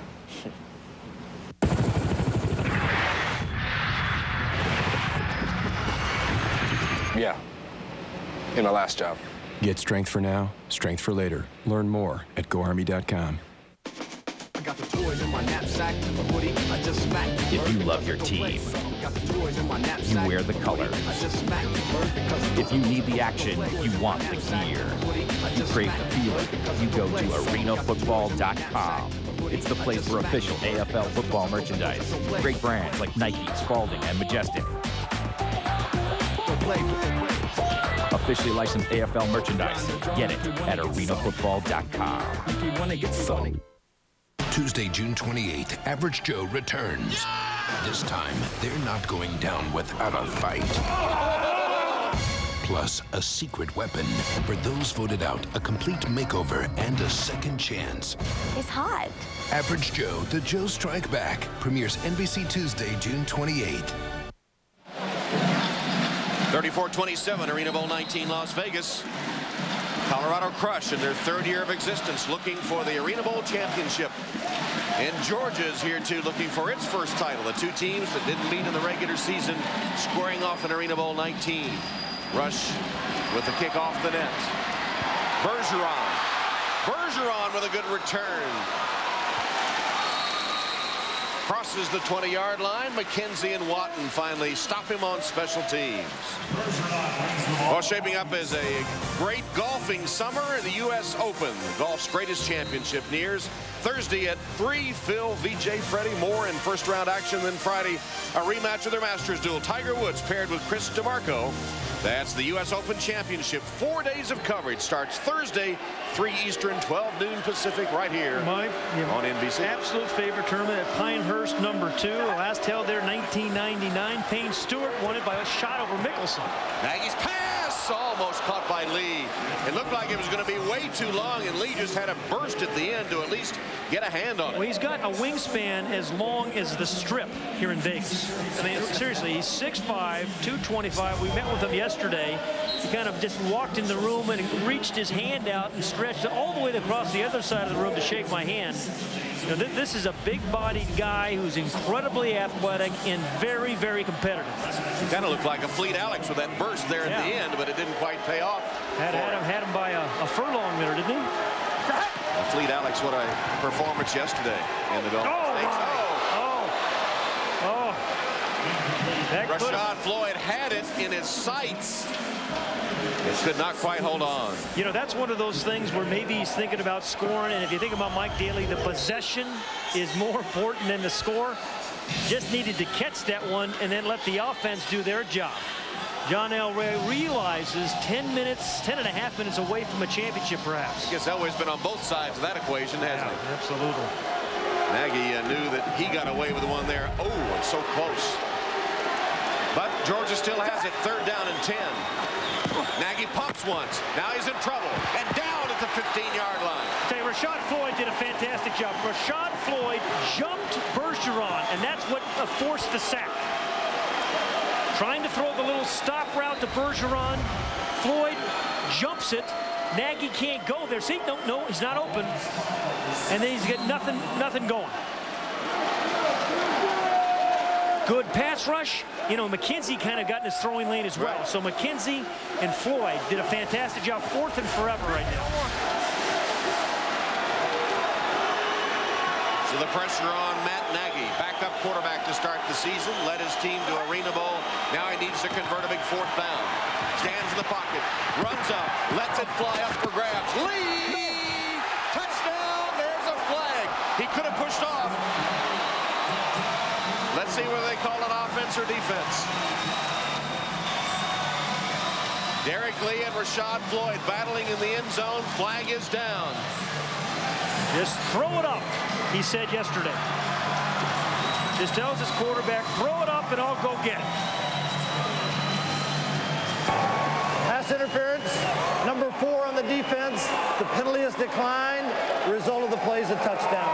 Speaker 18: Yeah. In my last job.
Speaker 19: Get strength for now, strength for later. Learn more at GoArmy.com.
Speaker 17: I got the toys in my knapsack, a hoodie, I just smacked.
Speaker 5: If you love your team, you wear the colors. If you need the action, you want the gear. You crave the feeling, you go to arenafootball.com. It's the place for official AFL football merchandise. Great brands like Nike, Spalding, and Majestic. Officially licensed AFL merchandise. Get it at arenafootball.com.
Speaker 17: If you want to get funny.
Speaker 21: Tuesday, June 28th, Average Joe returns. This time, they're not going down without a fight. Plus, a secret weapon for those voted out, a complete makeover, and a second chance.
Speaker 23: He's hot.
Speaker 21: Average Joe, The Joe Strike Back, premieres NBC Tuesday, June 28th.
Speaker 1: 34-27, Arena Bowl 19, Las Vegas. Colorado Crush in their 3rd year of existence, looking for the Arena Bowl championship. And Georgia's here too, looking for its first title. The 2 teams that didn't meet in the regular season, squaring off in Arena Bowl 19. Rush with the kick off the net. Bergeron. Bergeron with a good return. Crosses the 20-yard line. McKenzie and Watton finally stop him on special teams. Well, shaping up as a great golfing summer, the U.S. Open, golf's greatest championship, nears Thursday at 3. Phil, VJ, Freddie, more in first-round action than Friday. A rematch of their Masters duel. Tiger Woods paired with Chris DeMarco. That's the U.S. Open Championship. 4 days of coverage. Starts Thursday, 3 Eastern, 12 noon Pacific, right here on NBC.
Speaker 2: Absolute favorite tournament at Pinehurst, #2. Last held there 1999. Payne Stewart won it by a shot over Mickelson.
Speaker 1: Nagy's pass almost caught by Lee. It looked like it was going to be way too long, and Lee just had a burst at the end to at least get a hand on it.
Speaker 2: Well, he's got a wingspan as long as the Strip here in Vegas. I mean, seriously, he's 6'5", 225. We met with him yesterday. He kind of just walked in the room and reached his hand out and stretched it all the way across the other side of the room to shake my hand. You know, this is a big-bodied guy who's incredibly athletic and very, very competitive.
Speaker 1: He kind of looked like a Fleet Alex with that burst there at the end, but it didn't quite pay off.
Speaker 2: Had him by a furlong there, didn't he?
Speaker 1: Fleet Alex, what a performance yesterday in the golf. Rashad Floyd had it in his sights. It could not quite hold on.
Speaker 2: You know, that's one of those things where maybe he's thinking about scoring, and if you think about Mike Daly, the possession is more important than the score. Just needed to catch that one and then let the offense do their job. John Elway realizes 10 and a half minutes away from a championship, perhaps.
Speaker 1: I guess Elway's been on both sides of that equation, hasn't he?
Speaker 2: Absolutely.
Speaker 1: Nagy knew that he got away with the one there. Oh, it's so close. But Georgia still has it. 3rd down and 10. Nagy pumps once. Now he's in trouble. And down at the 15-yard line.
Speaker 2: Rashad Floyd did a fantastic job. Rashad Floyd jumped Bergeron, and that's what forced the sack. Trying to throw the little stop route to Bergeron. Floyd jumps it. Nagy can't go there. See, no, he's not open. And then he's got nothing going. Good pass rush. You know, McKenzie kind of got in his throwing lane as well. So McKenzie and Floyd did a fantastic job. 4th and forever right now.
Speaker 1: So the pressure on Matt Nagy, backup quarterback to start the season, led his team to Arena Bowl. Now he needs to convert a big 4th down. Stands in the pocket, runs up, lets it fly up for grabs. Lee! Touchdown! There's a flag. He could have pushed off. Let's see whether they call it offense or defense. Derek Lee and Rashad Floyd battling in the end zone. Flag is down.
Speaker 2: Just throw it up, he said yesterday. Just tells his quarterback, throw it up and I'll go get it.
Speaker 4: Pass interference, number 4 on the defense. The penalty has declined. The result of the play is a touchdown.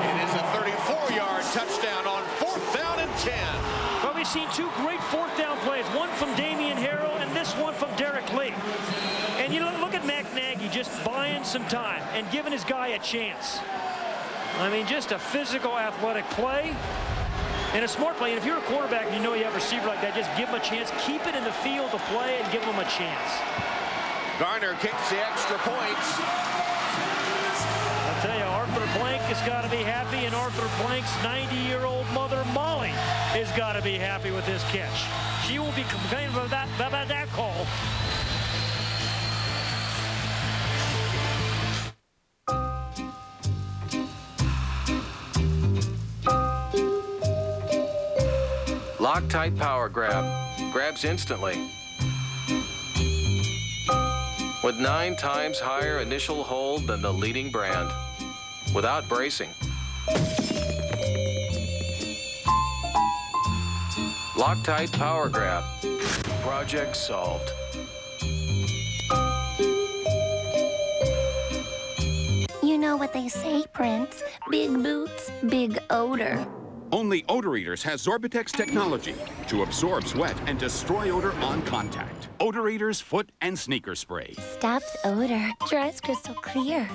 Speaker 1: It is a 34-yard touchdown on 4th down and 10.
Speaker 2: Well, we've seen 2 great 4th down plays, one from Damian Harrell and this one from Derek Lee. And you know, look at Matt Nagy just buying some time and giving his guy a chance. I mean, just a physical, athletic play and a smart play. And if you're a quarterback and you know you have a receiver like that, just give him a chance. Keep it in the field to play and give him a chance.
Speaker 1: Garner kicks the extra points.
Speaker 2: I'll tell you, Arthur Blank has got to be happy, and Arthur Blank's 90-year-old mother, Molly, has got to be happy with this catch. She will be complaining about that call.
Speaker 6: Loctite Power Grab. Grabs instantly. With 9 times higher initial hold than the leading brand. Without bracing. Loctite Power Grab. Project solved.
Speaker 7: You know what they say, Prince. Big boots, big odor.
Speaker 8: Only Odor Eaters has Zorbitex technology to absorb sweat and destroy odor on contact. Odor Eaters Foot and Sneaker Spray.
Speaker 7: Stops odor, dries crystal clear.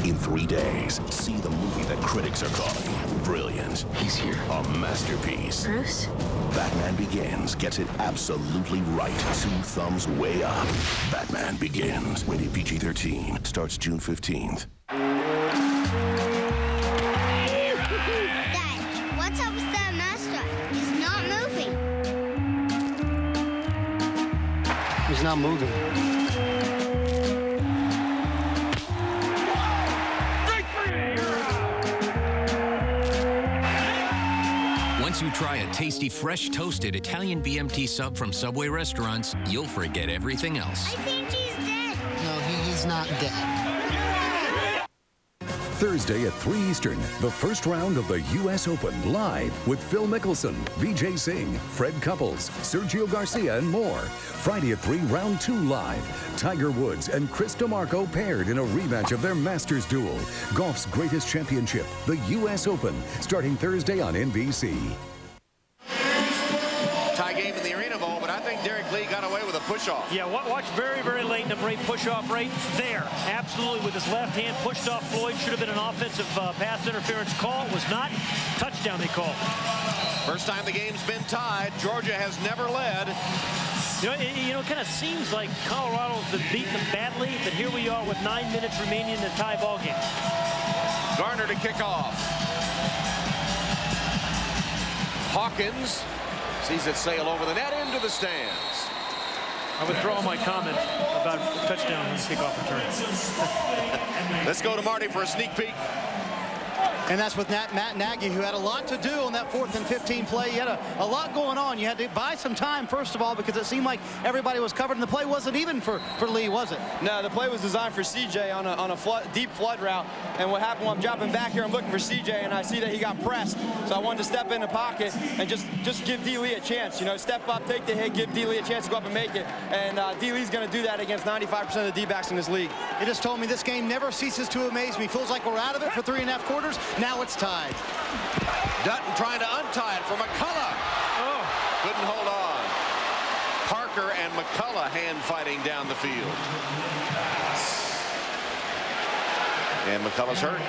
Speaker 21: In 3 days, see the movie that critics are calling brilliant. He's here. A masterpiece.
Speaker 7: Bruce?
Speaker 21: Batman Begins gets it absolutely right. 2 thumbs way up. Batman Begins. Rated PG-13. Starts June 15th.
Speaker 23: What's up with that master? He's not moving.
Speaker 10: He's not moving.
Speaker 24: Once you try a tasty, fresh, toasted Italian BMT sub from Subway restaurants, you'll forget everything else.
Speaker 23: I think he's dead.
Speaker 10: No, he's not dead.
Speaker 25: Thursday at 3 Eastern, the first round of the U.S. Open live with Phil Mickelson, Vijay Singh, Fred Couples, Sergio Garcia, and more. Friday at 3, round 2 live. Tiger Woods and Chris DeMarco paired in a rematch of their Masters duel. Golf's greatest championship, the U.S. Open, starting Thursday on NBC.
Speaker 1: Tie game in the Arena Bowl, but I think Derek Lee got away with a push-off.
Speaker 2: Yeah, watch very, very late in the break. Push-off right there. Absolutely, with his left hand pushed off Floyd. Should have been an offensive pass interference call. It was not. Touchdown they called.
Speaker 1: First time the game's been tied. Georgia has never led.
Speaker 2: You know, it kind of seems like Colorado's been beating them badly, but here we are with 9 minutes remaining in the tie ball game.
Speaker 1: Garner to kick off. Hawkins Sees it sail over the net into the stands.
Speaker 2: I withdraw my comment about touchdown and kickoff return.
Speaker 1: Let's go to Marty for a sneak peek.
Speaker 4: And that's with Matt Nagy, who had a lot to do on that 4th and 15 play. You had a lot going on. You had to buy some time, first of all, because it seemed like everybody was covered, and the play wasn't even for Lee, was it?
Speaker 3: No, the play was designed for CJ on a deep flood route. And what happened when I'm dropping back here, I'm looking for CJ, and I see that he got pressed. So I wanted to step in the pocket and just give D. Lee a chance. You know, step up, take the hit, give D. Lee a chance to go up and make it. And D. Lee's going to do that against 95% of the D-backs in this league.
Speaker 4: He just told me this game never ceases to amaze me. Feels like we're out of it for 3.5 quarters. Now it's tied.
Speaker 1: Dutton trying to untie it for McCullough. Oh, couldn't hold on. Parker and McCullough hand fighting down the field. And McCullough's hurt.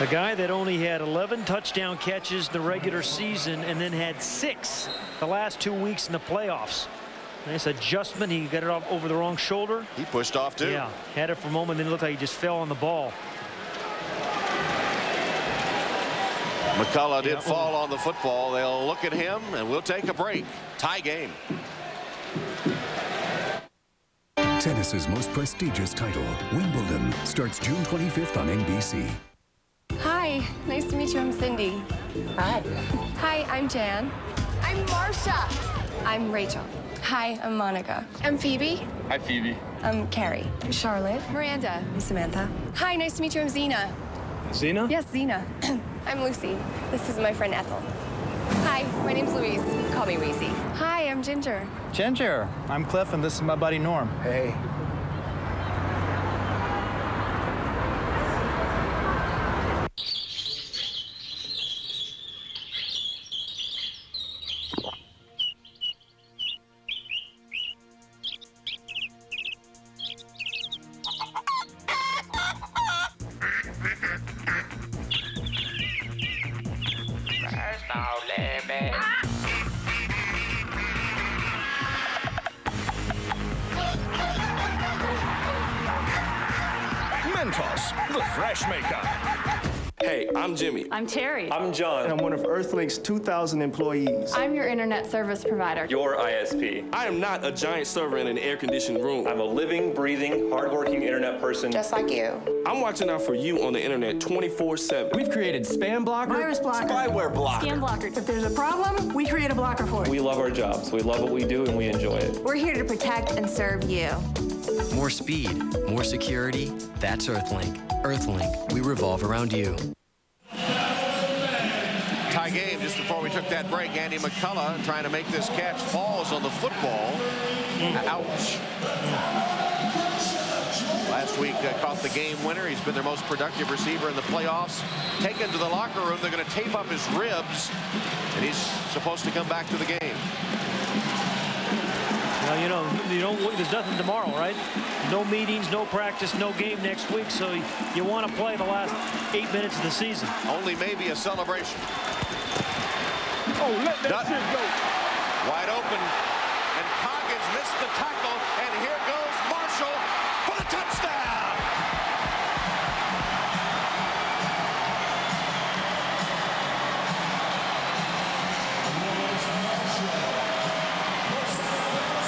Speaker 2: A guy that only had 11 touchdown catches in the regular season and then had 6 the last 2 weeks in the playoffs. Nice adjustment. He got it off over the wrong shoulder.
Speaker 1: He pushed off too.
Speaker 2: Yeah, had it for a moment, then it looked like he just fell on the ball.
Speaker 1: McCullough did fall on the football. They'll look at him, and we'll take a break. Tie game.
Speaker 25: Tennis's most prestigious title, Wimbledon, starts June 25th on NBC.
Speaker 11: Hi, nice to meet you. I'm Cindy. Hi. Hi, I'm Jan. I'm Marsha. I'm Rachel. Hi, I'm Monica. I'm Phoebe.
Speaker 18: Hi, Phoebe.
Speaker 11: I'm Carrie. I'm Charlotte. Miranda. I'm Samantha. Hi, nice to meet you. I'm Zena.
Speaker 18: Zena?
Speaker 11: Yes, Zena. I'm Lucy. This is my friend Ethel. Hi, my name's Louise. Call me Weezy. Hi, I'm Ginger.
Speaker 4: Ginger. I'm Cliff, and this is my buddy Norm.
Speaker 18: Hey.
Speaker 12: Mentos, the fresh maker.
Speaker 20: Hey, I'm Jimmy.
Speaker 11: I'm Terry.
Speaker 20: I'm John.
Speaker 10: And I'm one of Earthlink's 2,000 employees.
Speaker 11: I'm your internet service provider.
Speaker 20: Your ISP. I am not a giant server in an air-conditioned room. I'm a living, breathing, hardworking internet person.
Speaker 11: Just like you.
Speaker 20: I'm watching out for you on the internet 24/7.
Speaker 10: We've created Spam Blocker,
Speaker 22: Virus Blocker,
Speaker 20: Spyware Blocker,
Speaker 22: Scam Blocker. If there's a problem, we create a blocker for it.
Speaker 20: We love our jobs. We love what we do, and we enjoy it.
Speaker 22: We're here to protect and serve you.
Speaker 24: More speed, more security. That's Earthlink. Earthlink, we revolve around you.
Speaker 1: Tie game just before we took that break. Andy McCullough trying to make this catch, falls on the football. Ouch. Last week caught the game winner. He's been their most productive receiver in the playoffs. Taken to the locker room. They're going to tape up his ribs, and he's supposed to come back to the game.
Speaker 2: Well, you know, there's nothing tomorrow, right? No meetings, no practice, no game next week, so you want to play the last 8 minutes of the season.
Speaker 1: Only maybe a celebration.
Speaker 10: Oh, let that shit go.
Speaker 1: Wide open, and Coggins missed the tackle, and here goes Marshall for the touchdown.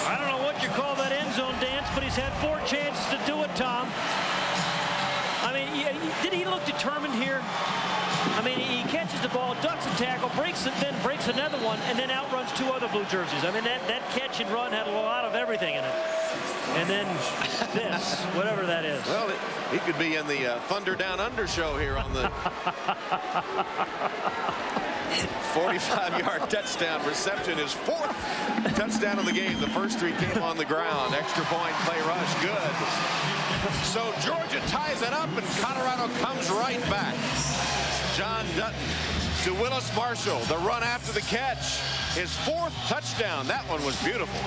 Speaker 2: I don't know what you call that end zone dance, but he's had 4 chances to do it, Tom. I mean, did he look determined here? I mean, he catches the ball, ducks a tackle, breaks it, then breaks another one, and then outruns 2 other blue jerseys. I mean, that catch and run had a lot of everything in it. And then this, whatever that is.
Speaker 1: Well, he could be in the Thunder Down Under show here on the 45-yard touchdown reception. His 4th touchdown of the game. The first 3 came on the ground. Extra point, play rush, good. So Georgia ties it up, and Colorado comes right back. John Dutton to Willis Marshall. The run after the catch. His 4th touchdown. That one was beautiful.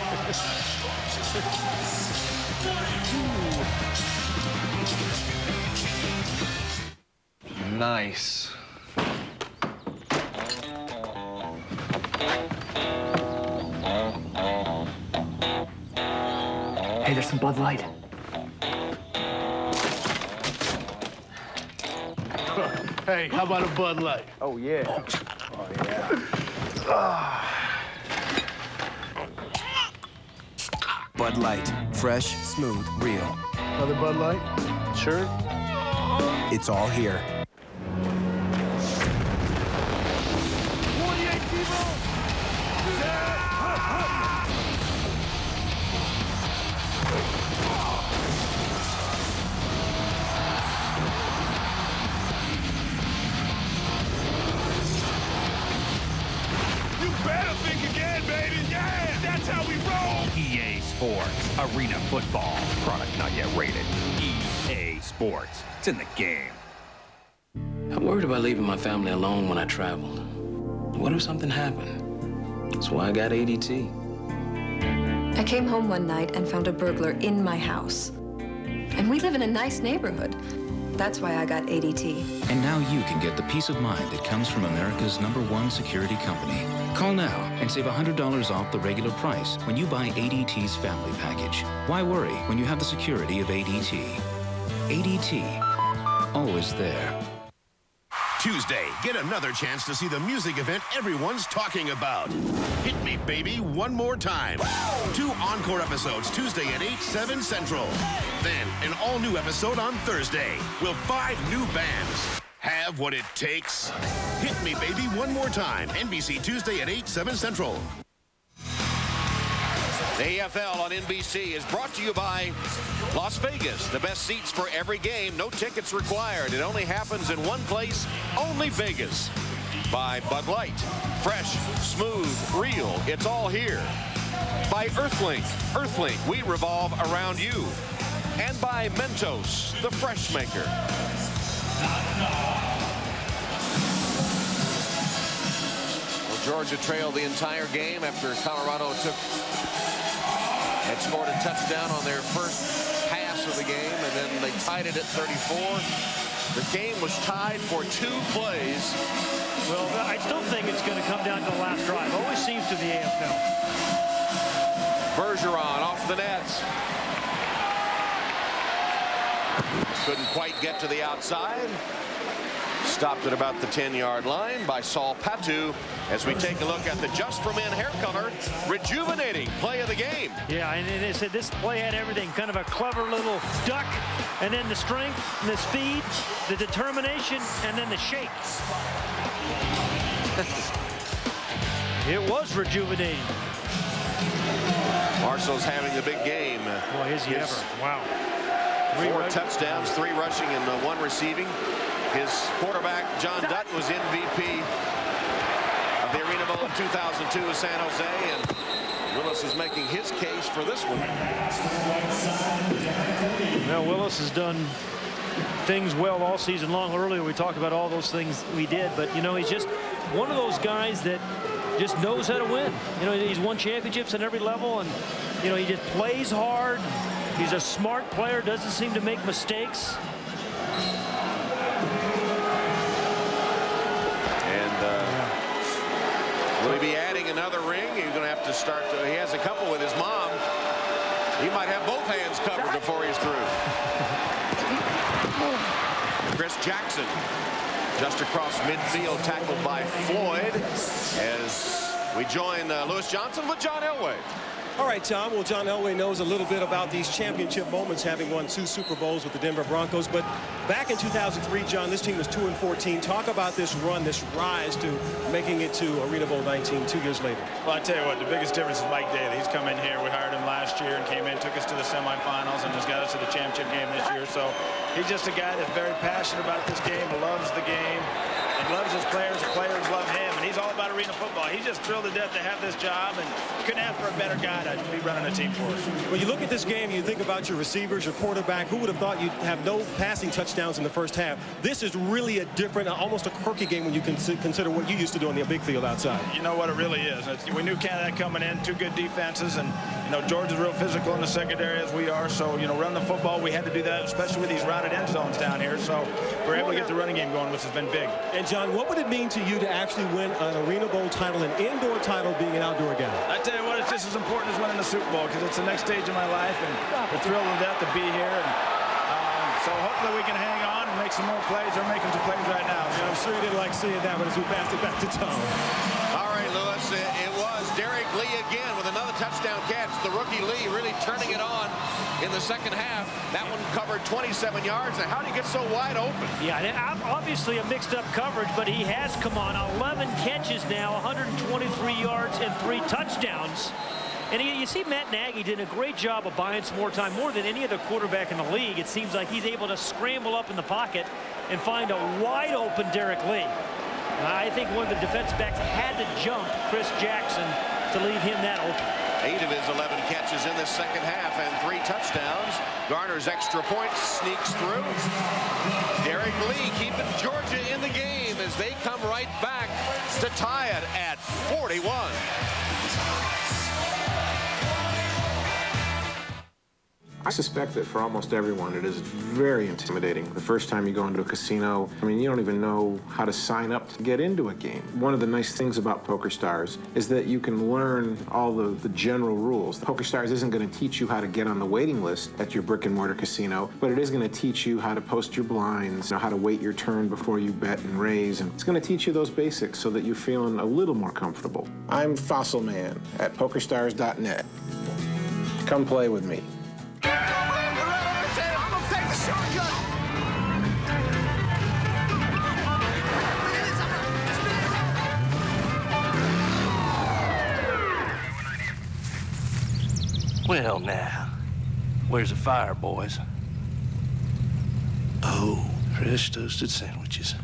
Speaker 18: Nice.
Speaker 10: Hey, there's some Bud Light.
Speaker 17: Hey, how about a Bud Light?
Speaker 10: Oh, yeah.
Speaker 17: Oh, yeah.
Speaker 10: Bud Light. Fresh, smooth, real.
Speaker 17: Another Bud Light? Sure.
Speaker 10: It's all here.
Speaker 17: 48 T-Bone!
Speaker 12: You better think again, baby. Yeah, that's how we roll.
Speaker 5: EA Sports, Arena Football. Product not yet rated. EA Sports. It's in the game.
Speaker 6: I'm worried about leaving my family alone when I traveled. What if something happened? That's why I got ADT.
Speaker 9: I came home one night and found a burglar in my house. And we live in a nice neighborhood. That's why I got ADT.
Speaker 24: And now you can get the peace of mind that comes from America's #1 security company. Call now and save $100 off the regular price when you buy ADT's family package. Why worry when you have the security of ADT? ADT, always there.
Speaker 21: Tuesday, get another chance to see the music event everyone's talking about. Hit Me Baby One More Time. 2 encore episodes Tuesday at 8, 7 Central. Then an all-new episode on Thursday. Will 5 new bands have what it takes? Hit Me Baby One More Time. NBC Tuesday at 8, 7 Central.
Speaker 1: The AFL on NBC is brought to you by Las Vegas. The best seats for every game. No tickets required. It only happens in one place, only Vegas. By Bud Light. Fresh, smooth, real. It's all here. By Earthlink. Earthlink, we revolve around you. And by Mentos, the fresh maker. Well, Georgia trailed the entire game after Colorado had scored a touchdown on their first pass of the game, and then they tied it at 34. The game was tied for 2 plays.
Speaker 2: Well, I still think it's going to come down to the last drive. Always seems to the AFL.
Speaker 1: Bergeron off the nets. Couldn't quite get to the outside. Stopped at about the 10-yard line by Saul Patu as we take a look at the Just for Men hair color rejuvenating play of the game.
Speaker 2: Yeah, and they said this play had everything. Kind of a clever little duck, and then the strength, and the speed, the determination, and then the shake. It was rejuvenating.
Speaker 1: Marshall's having the big game.
Speaker 2: Boy, is he ever. Wow.
Speaker 1: 4 touchdowns, 3 rushing, and 1 receiving. His quarterback, John Dutton, was MVP of the Arena Bowl in 2002 in San Jose, and Willis is making his case for this one.
Speaker 2: Well, Willis has done things well all season long. Earlier we talked about all those things we did, but you know, he's just one of those guys that just knows how to win. You know, he's won championships at every level, and you know, he just plays hard. He's a smart player, doesn't seem to make mistakes.
Speaker 1: Will he be adding another ring? He's going to have to start. He has a couple with his mom. He might have both hands covered before he's through. Chris Jackson just across midfield, tackled by Floyd, as we join Lewis Johnson with John Elway.
Speaker 13: All right, Tom. Well, John Elway knows a little bit about these championship moments, having won 2 Super Bowls with the Denver Broncos. But back in 2003, John, this team was 2-14. Talk about this run, this rise to making it to Arena Bowl 19 2 years later.
Speaker 14: Well, I tell you what, the biggest difference is Mike Daly. He's come in here. We hired him last year and came in, took us to the semifinals, and has got us to the championship game this year. So he's just a guy that's very passionate about this game, loves the game, and loves his players. The players love him, and he's all about arena football. He's just thrilled to death to have this job, and couldn't ask for a better guy to be running a team for us.
Speaker 13: When you look at this game, you think about your receivers, your quarterback. Who would have thought you'd have no passing touchdowns in the first half? This is really a different, almost a quirky game when you consider what you used to do on the big field outside.
Speaker 14: You know what it really is. We knew Canada coming in, 2 good defenses, and you know Georgia's real physical in the secondary as we are. So you know, run the football, we had to do that, especially with these rounded end zones down here. So we're able to get the running game going, which has been big.
Speaker 13: And John, what would it mean to you to actually win an Arena Bowl title, an indoor title, being an outdoor guy?
Speaker 14: I tell you what, it's just as important as winning the Super Bowl, because it's the next stage of my life, and we're thrilled to death to be here. And so hopefully we can hang on and make make some more plays or making some plays right now.
Speaker 13: And I'm sure you didn't like seeing that one as we passed it back to Tom.
Speaker 1: All right, Lewis, it was Derek Lee again with another touchdown catch. The rookie Lee really turning it on in the second half. That one covered 27 yards. And how did he get so wide open?
Speaker 2: Yeah, obviously a mixed-up coverage, but he has come on 11 catches now, 123 yards and 3 touchdowns. And you see Matt Nagy did a great job of buying some more time, more than any other quarterback in the league. It seems like he's able to scramble up in the pocket and find a wide-open Derek Lee. I think one of the defensive backs had to jump Chris Jackson to leave him that open.
Speaker 1: 8 of his 11 catches in this second half and 3 touchdowns. Garner's extra point sneaks through. Derek Lee keeping Georgia in the game as they come right back to tie it at 41.
Speaker 18: I suspect that for almost everyone, it is very intimidating. The first time you go into a casino, I mean, you don't even know how to sign up to get into a game. One of the nice things about PokerStars is that you can learn all the general rules. PokerStars isn't going to teach you how to get on the waiting list at your brick-and-mortar casino, but it is going to teach you how to post your blinds, how to wait your turn before you bet and raise, and it's going to teach you those basics so that you're feeling a little more comfortable. I'm Fossil Man at PokerStars.net. Come play with me.
Speaker 7: Well, now, where's the fire, boys? Oh, fresh toasted sandwiches.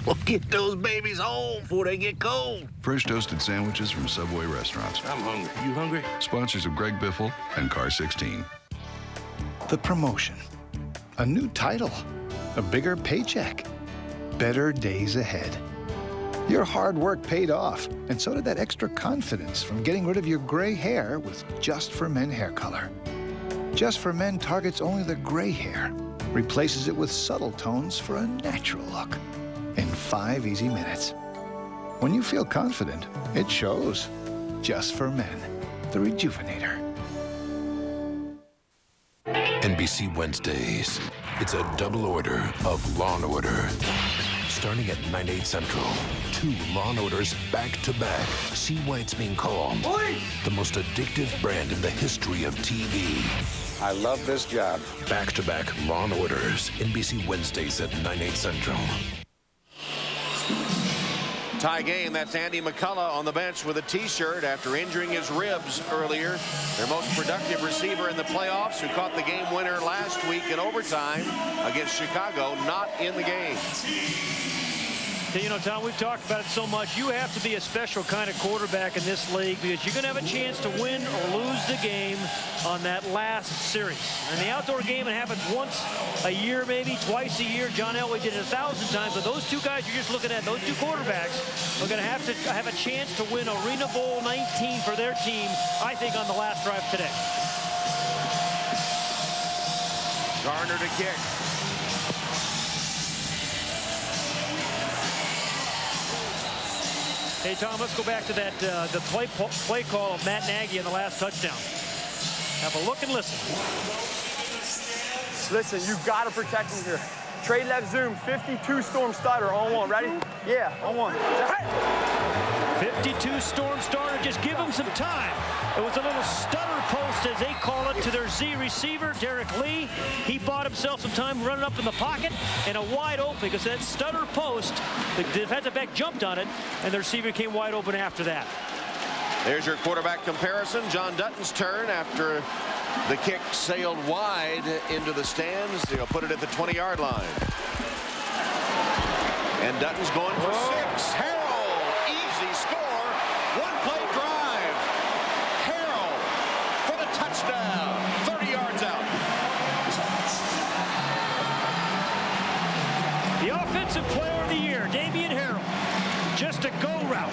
Speaker 7: Well, get those babies home before they get cold.
Speaker 8: Fresh toasted sandwiches from Subway restaurants.
Speaker 7: I'm hungry. You hungry?
Speaker 8: Sponsors of Greg Biffle and Car 16.
Speaker 15: The promotion. A new title. A bigger paycheck. Better days ahead. Your hard work paid off, and so did that extra confidence from getting rid of your gray hair with Just for Men hair color. Just for Men targets only the gray hair, replaces it with subtle tones for a natural look in 5 easy minutes. When you feel confident, it shows. Just for Men, the Rejuvenator.
Speaker 16: NBC Wednesdays. It's a double order of Law & Order. Starting at 9/8 Central. 2 Law & Orders back-to-back. See why it's being called the most addictive brand in the history of TV.
Speaker 18: I love this job.
Speaker 16: Back-to-back Law & Orders. NBC Wednesdays at 9/8 Central.
Speaker 1: Tie game. That's Andy McCullough on the bench with a T-shirt after injuring his ribs earlier. Their most productive receiver in the playoffs, who caught the game winner last week in overtime against Chicago, not in the game.
Speaker 2: You know, Tom, we've talked about it so much. You have to be a special kind of quarterback in this league because you're going to have a chance to win or lose the game on that last series. In the outdoor game, it happens once a year, maybe twice a year. John Elway did it 1,000 times. But those 2 guys you're just looking at, those 2 quarterbacks, are going to have a chance to win Arena Bowl 19 for their team, I think, on the last drive today.
Speaker 1: Garner to kick.
Speaker 2: Hey, Tom, let's go back to that the play call of Matt Nagy in the last touchdown. Have a look and listen.
Speaker 3: Listen, you got to protect him here. Trade left zoom, 52 storm starter on 1. Ready? Yeah, on 1.
Speaker 2: 52 storm starter. Just give him some time. It was a little stutter post, as they call it, to their Z receiver, Derek Lee. He bought himself some time running up in the pocket and a wide open because that stutter post, the defensive back jumped on it, and the receiver came wide open after that.
Speaker 1: There's your quarterback comparison. John Dutton's turn after the kick sailed wide into the stands. They'll put it at the 20-yard line. And Dutton's going for 6. Harrell, easy score. 1-play drive. Harrell for the touchdown. 30 yards out.
Speaker 2: The offensive player of the year, Damian Harrell. Just a go route.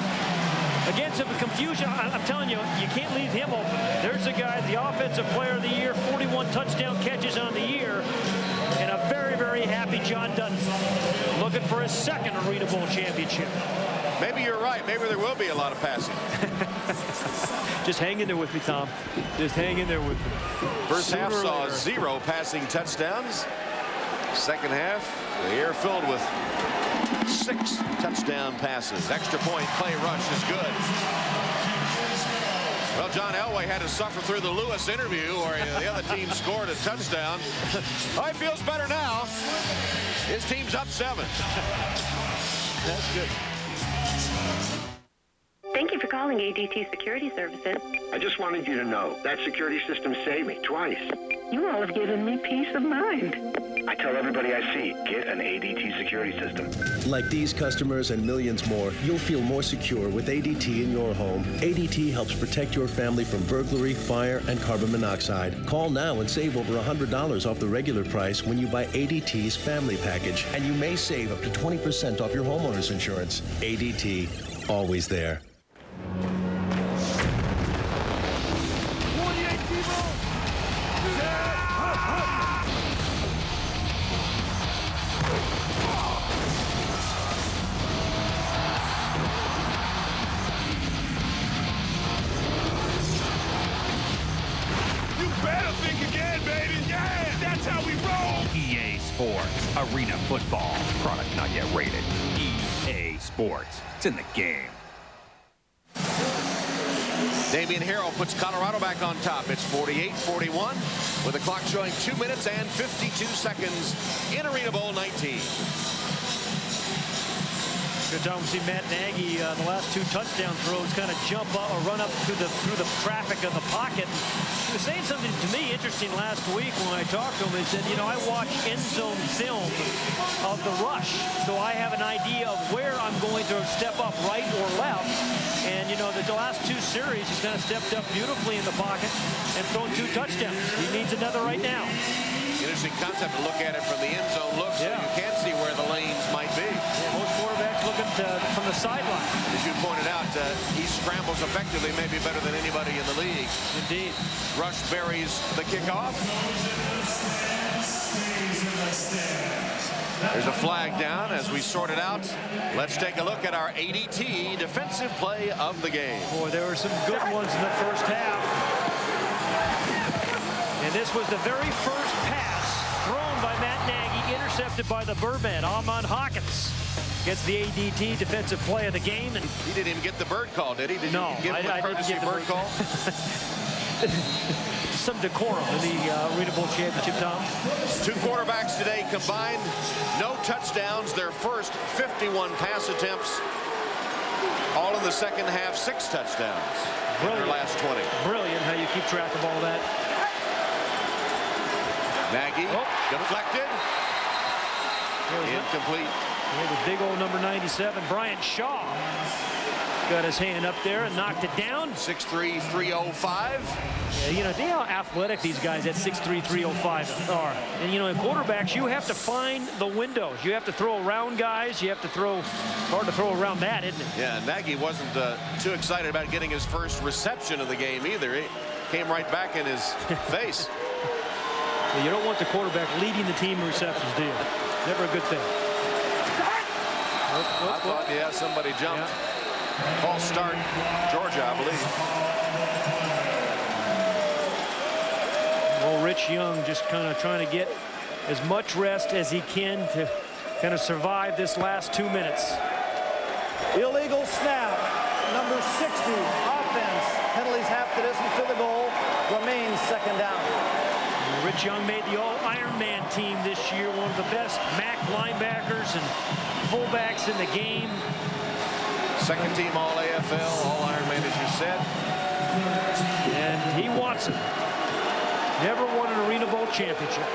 Speaker 2: Against some confusion, I'm telling you, you can't leave him open. There's a guy, the offensive player of the year, 41 touchdown catches on the year, and a very, very happy John Dutton, looking for his 2nd Arena Bowl championship.
Speaker 1: Maybe you're right. Maybe there will be a lot of passing.
Speaker 2: Just hang in there with me, Tom. Just hang in there with me.
Speaker 1: First half saw 0 passing touchdowns. Second half, the air filled with 6 touchdown passes. Extra point play rush is good. Well, John Elway had to suffer through the Lewis interview where the other team scored a touchdown. Oh, he feels better now. His team's up 7. That's good.
Speaker 4: Thank you for calling ADT Security Services.
Speaker 11: I just wanted you to know that security system saved me twice.
Speaker 4: You all have given me peace of mind.
Speaker 11: I tell everybody I see, get an ADT security system.
Speaker 7: Like these customers and millions more, you'll feel more secure with ADT in your home. ADT helps protect your family from burglary, fire, and carbon monoxide. Call now and save over $100 off the regular price when you buy ADT's family package. And you may save up to 20% off your homeowner's insurance. ADT, always there.
Speaker 5: EA Sports, Arena Football, product not yet rated. EA Sports, it's in the game.
Speaker 1: Damian Harrell puts Colorado back on top. It's 48-41 with the clock showing 2 minutes and 52 seconds in Arena Bowl 19.
Speaker 2: Good time to see Matt Nagy, the last 2 touchdown throws, kind of jump up or run up through the traffic of the pocket. He was saying something to me interesting last week when I talked to him. He said, you know, I watch end zone film of the rush, so I have an idea of where I'm going to step up, right or left. And, you know, the last 2 series, he's kind of stepped up beautifully in the pocket and thrown 2 touchdowns. He needs another right now.
Speaker 1: Interesting concept to look at it from the end zone look, so you can see where the lanes might be.
Speaker 2: Yeah, most quarterbacks look at from the sideline.
Speaker 1: As you pointed out, he scrambles effectively, maybe better than anybody in the league.
Speaker 2: Indeed.
Speaker 1: Rush buries the kickoff. There's a flag down as we sort it out. Let's take a look at our ADT defensive play of the game.
Speaker 2: Boy, there were some good ones in the first half. And this was the very first pass thrown by Matt Nagy, intercepted by the Birdman, Amon Hawkins. Gets the ADT defensive play of the game. And
Speaker 1: he didn't even get the bird call, did he? Did
Speaker 2: no,
Speaker 1: you give him a courtesy bird call?
Speaker 2: Some decorum in the Arena Bowl championship, Tom.
Speaker 1: 2 quarterbacks today combined, no touchdowns. Their first 51 pass attempts, all in the second half, 6 touchdowns in their last 20.
Speaker 2: Brilliant how you keep track of all that.
Speaker 1: Nagy deflected. Incomplete.
Speaker 2: The big old number 97, Brian Shaw, got his hand up there and knocked it down.
Speaker 1: 6'3", 305.
Speaker 2: Yeah, you know, see how athletic these guys at 6'3", 305 are. And, you know, in quarterbacks, you have to find the windows. You have to throw around guys. You have to throw, it's hard to throw around that, isn't it?
Speaker 1: Yeah, Nagy wasn't too excited about getting his first reception of the game either. He came right back in his face.
Speaker 2: You don't want the quarterback leading the team in receptions, do you? Never a good thing.
Speaker 1: I thought, yeah, somebody jumped. Yeah. False start, Georgia, I believe.
Speaker 2: Well, Rich Young just kind of trying to get as much rest as he can to kind of survive this last 2 minutes.
Speaker 19: Illegal snap, number 60, offense. Penalties half the distance to the goal, remains second down.
Speaker 2: Rich Young made the All-Ironman team this year, one of the best MAC linebackers and fullbacks in the game.
Speaker 1: Second team All-AFL, All-Ironman, as you said.
Speaker 2: And he wants it. Never won an Arena Bowl championship.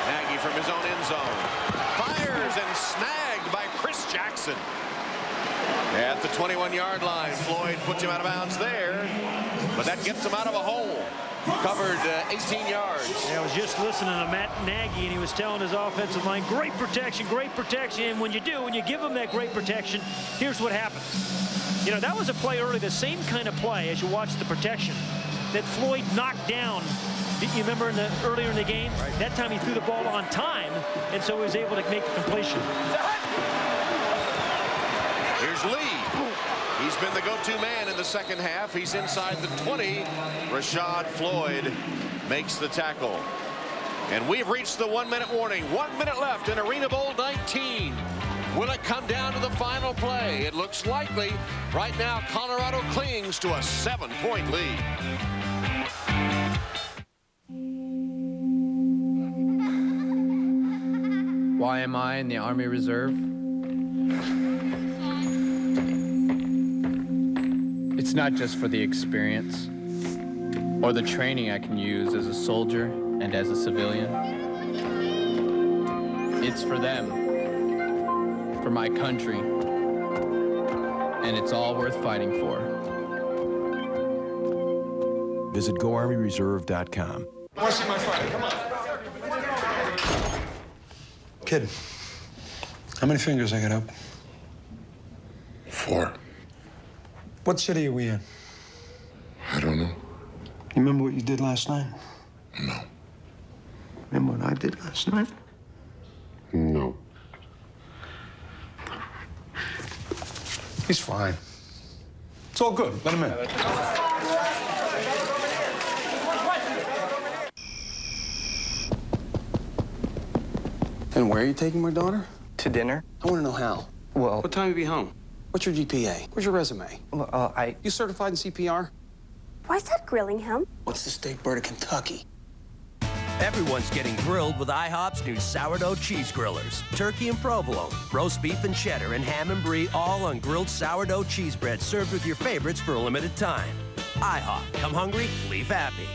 Speaker 1: Nagy from his own end zone. Fires and snagged by Chris Jackson. At the 21-yard line, Floyd puts him out of bounds there, but that gets him out of a hole. Covered 18 yards.
Speaker 2: Yeah, I was just listening to Matt Nagy, and he was telling his offensive line, great protection, great protection. And when you do, when you give them that great protection, here's what happens. You know, that was a play early, the same kind of play as you watch the protection that Floyd knocked down. You remember earlier in the game? Right. That time he threw the ball on time, and so he was able to make the completion.
Speaker 1: Here's Lee. He's been the go-to man in the second half. He's inside the 20. Rashad Floyd makes the tackle. And we've reached the 1-minute warning. 1 minute left in Arena Bowl 19. Will it come down to the final play? It looks likely. Right now, Colorado clings to a 7-point lead.
Speaker 10: Why am I in the Army Reserve? It's not just for the experience or the training I can use as a soldier and as a civilian. It's for them, for my country, and it's all worth fighting for.
Speaker 20: Visit GoArmyReserve.com.
Speaker 12: I want to see my fighter. Come on.
Speaker 22: Kid, how many fingers I got up?
Speaker 16: 4.
Speaker 22: What city are we in?
Speaker 16: I don't know.
Speaker 22: You remember what you did last night?
Speaker 16: No.
Speaker 22: Remember what I did last night?
Speaker 16: No.
Speaker 22: He's fine. It's all good. Let him in.
Speaker 23: And where are you taking my daughter?
Speaker 25: To dinner.
Speaker 23: I want to know how.
Speaker 25: Well...
Speaker 23: What time will you be home? What's your GPA? Where's your resume?
Speaker 25: Well,
Speaker 23: You certified in CPR?
Speaker 26: Why is that grilling him?
Speaker 23: What's the state bird of Kentucky?
Speaker 27: Everyone's getting grilled with IHOP's new sourdough cheese grillers. Turkey and provolone, roast beef and cheddar, and ham and brie, all on grilled sourdough cheese bread served with your favorites for a limited time. IHOP. Come hungry, leave happy.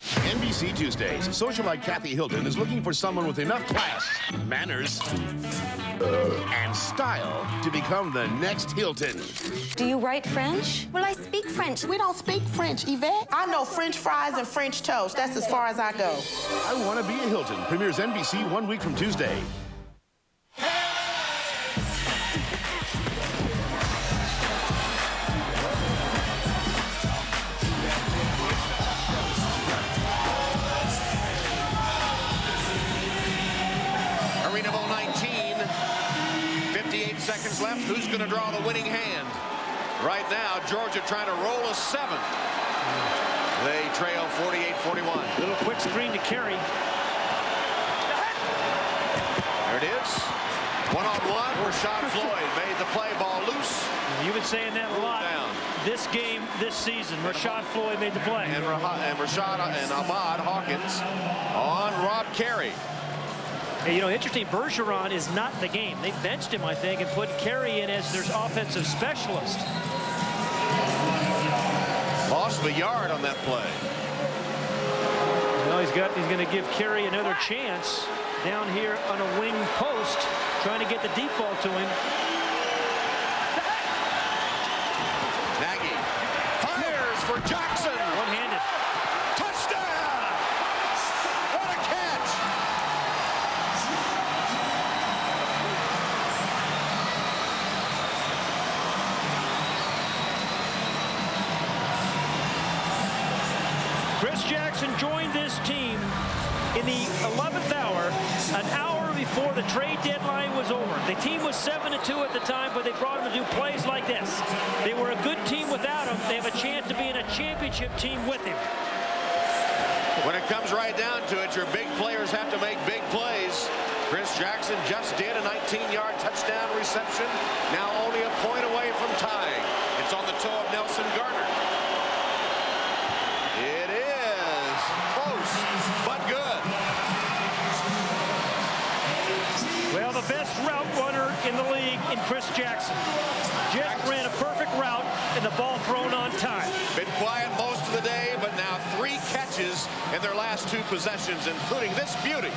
Speaker 21: NBC Tuesdays. Socialite Kathy Hilton is looking for someone with enough class, manners, and style to become the next Hilton.
Speaker 26: Do you write French?
Speaker 28: Well, I speak French. We don't speak French, Yvette. I know French fries and French toast. That's as far as I go.
Speaker 21: I Want to Be a Hilton premieres NBC 1 week from Tuesday. Arena Bowl 19, 58 seconds left. Who's going to draw the winning hand? Right now, Georgia trying to roll a 7. They trail 48-41.
Speaker 2: Little quick screen to Carey.
Speaker 1: There it is. One-on-one. Rashad Floyd made the play, ball loose.
Speaker 2: You've been saying that a lot. This game, this season, Rashad Floyd made the play.
Speaker 1: And Rashad and Ahmad Hawkins on Rob Carey.
Speaker 2: Hey, you know, interesting, Bergeron is not in the game. They benched him, I think, and put Carey in as their offensive specialist.
Speaker 1: Lost the yard on that play.
Speaker 2: Well, he's going to give Carey another chance down here on a wing post, trying to get the deep ball to him.
Speaker 1: Nagy fires for Jackson.
Speaker 2: One-handed.
Speaker 1: Touchdown! What a catch!
Speaker 2: Chris Jackson joined this team in the 11th hour, an hour before the trade deadline was over. The team was 7-2 at the time, but they brought him to do plays like this. They were a good team without him. They have a chance to be in a championship team with him.
Speaker 1: When it comes right down to it, your big players have to make big plays. Chris Jackson just did a 19-yard touchdown reception. Now only a point away from tying. It's on the toe of Nelson Garner. It is close, but good.
Speaker 2: Well, the best route runner in the league in Chris Jackson. Just ran a perfect route and the ball thrown on time.
Speaker 1: Been quiet most of the day, but now 3 catches in their last 2 possessions, including this beauty.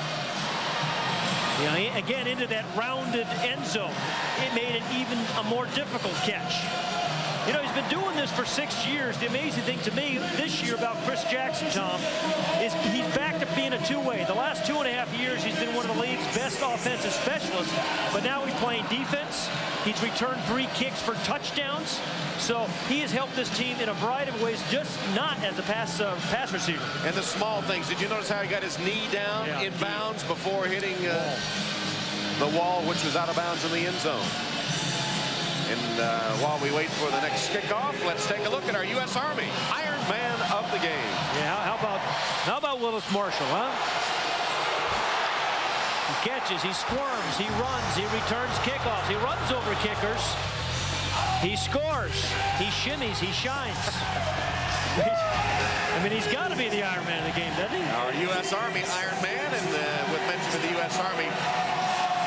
Speaker 2: You know, again, into that rounded end zone. It made it even a more difficult catch. You know, he's been doing this for 6 years. The amazing thing to me this year about Chris Jackson, Tom, is he's back to being a two-way. The last 2.5 years, he's been one of the league's best offensive specialists, but now he's playing defense. He's returned 3 kicks for touchdowns. So he has helped this team in a variety of ways, just not as a pass receiver.
Speaker 1: And the small things. Did you notice how he got his knee down in bounds before hitting the wall, which was out of bounds in the end zone? And while we wait for the next kickoff, let's take a look at our U.S. Army Iron Man of the game.
Speaker 2: Yeah, how about Willis Marshall, huh? He catches, he squirms, he runs, he returns kickoffs, he runs over kickers, he scores, he shimmies, he shines. I mean, he's got to be the Iron Man of the game, doesn't he?
Speaker 1: Our U.S. Army Iron Man, and with mention of the U.S. Army,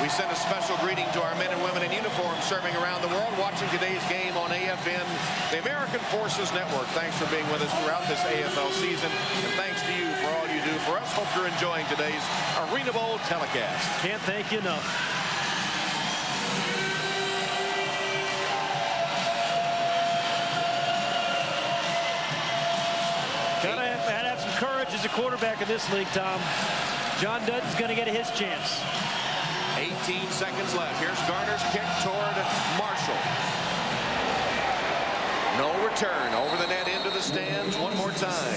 Speaker 1: we send a special greeting to our men and women in uniform serving around the world, watching today's game on AFN, the American Forces Network. Thanks for being with us throughout this AFL season, and thanks to you for all you do for us. Hope you're enjoying today's Arena Bowl telecast.
Speaker 2: Can't thank you enough. Gotta have some courage as a quarterback in this league, Tom. John Dutton's going to get his chance.
Speaker 1: 18 seconds left. Here's Garner's kick toward Marshall. No return. Over the net into the stands one more time.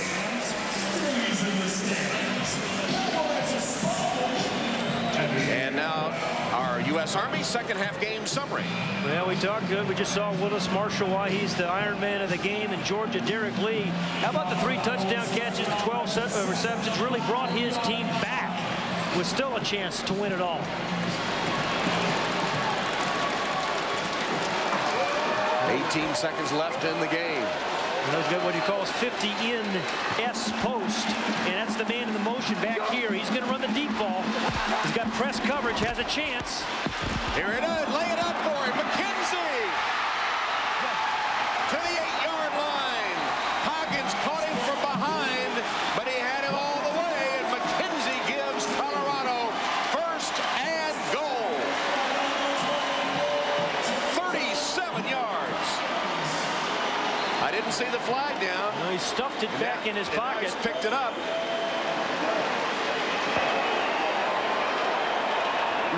Speaker 1: And now our U.S. Army second half game summary.
Speaker 2: Well, we talked good. We just saw Willis Marshall, why he's the Iron Man of the game, and Georgia Derek Lee. How about the 3 touchdown catches, the 12 receptions, really brought his team back with still a chance to win it all.
Speaker 1: 18 seconds left in the game.
Speaker 2: And those got what he calls 50 in S post, and that's the man in the motion back here. He's going to run the deep ball. He's got press coverage, has a chance.
Speaker 1: Here it is, lay it up for him, McKenzie to the 8-yard line. Hoggins caught him from behind, but he had him all the way, and McKenzie gives Colorado first and goal. 37 yards. I didn't see the flag down.
Speaker 2: No, he stuffed it back in his pocket.
Speaker 1: He's picked it up.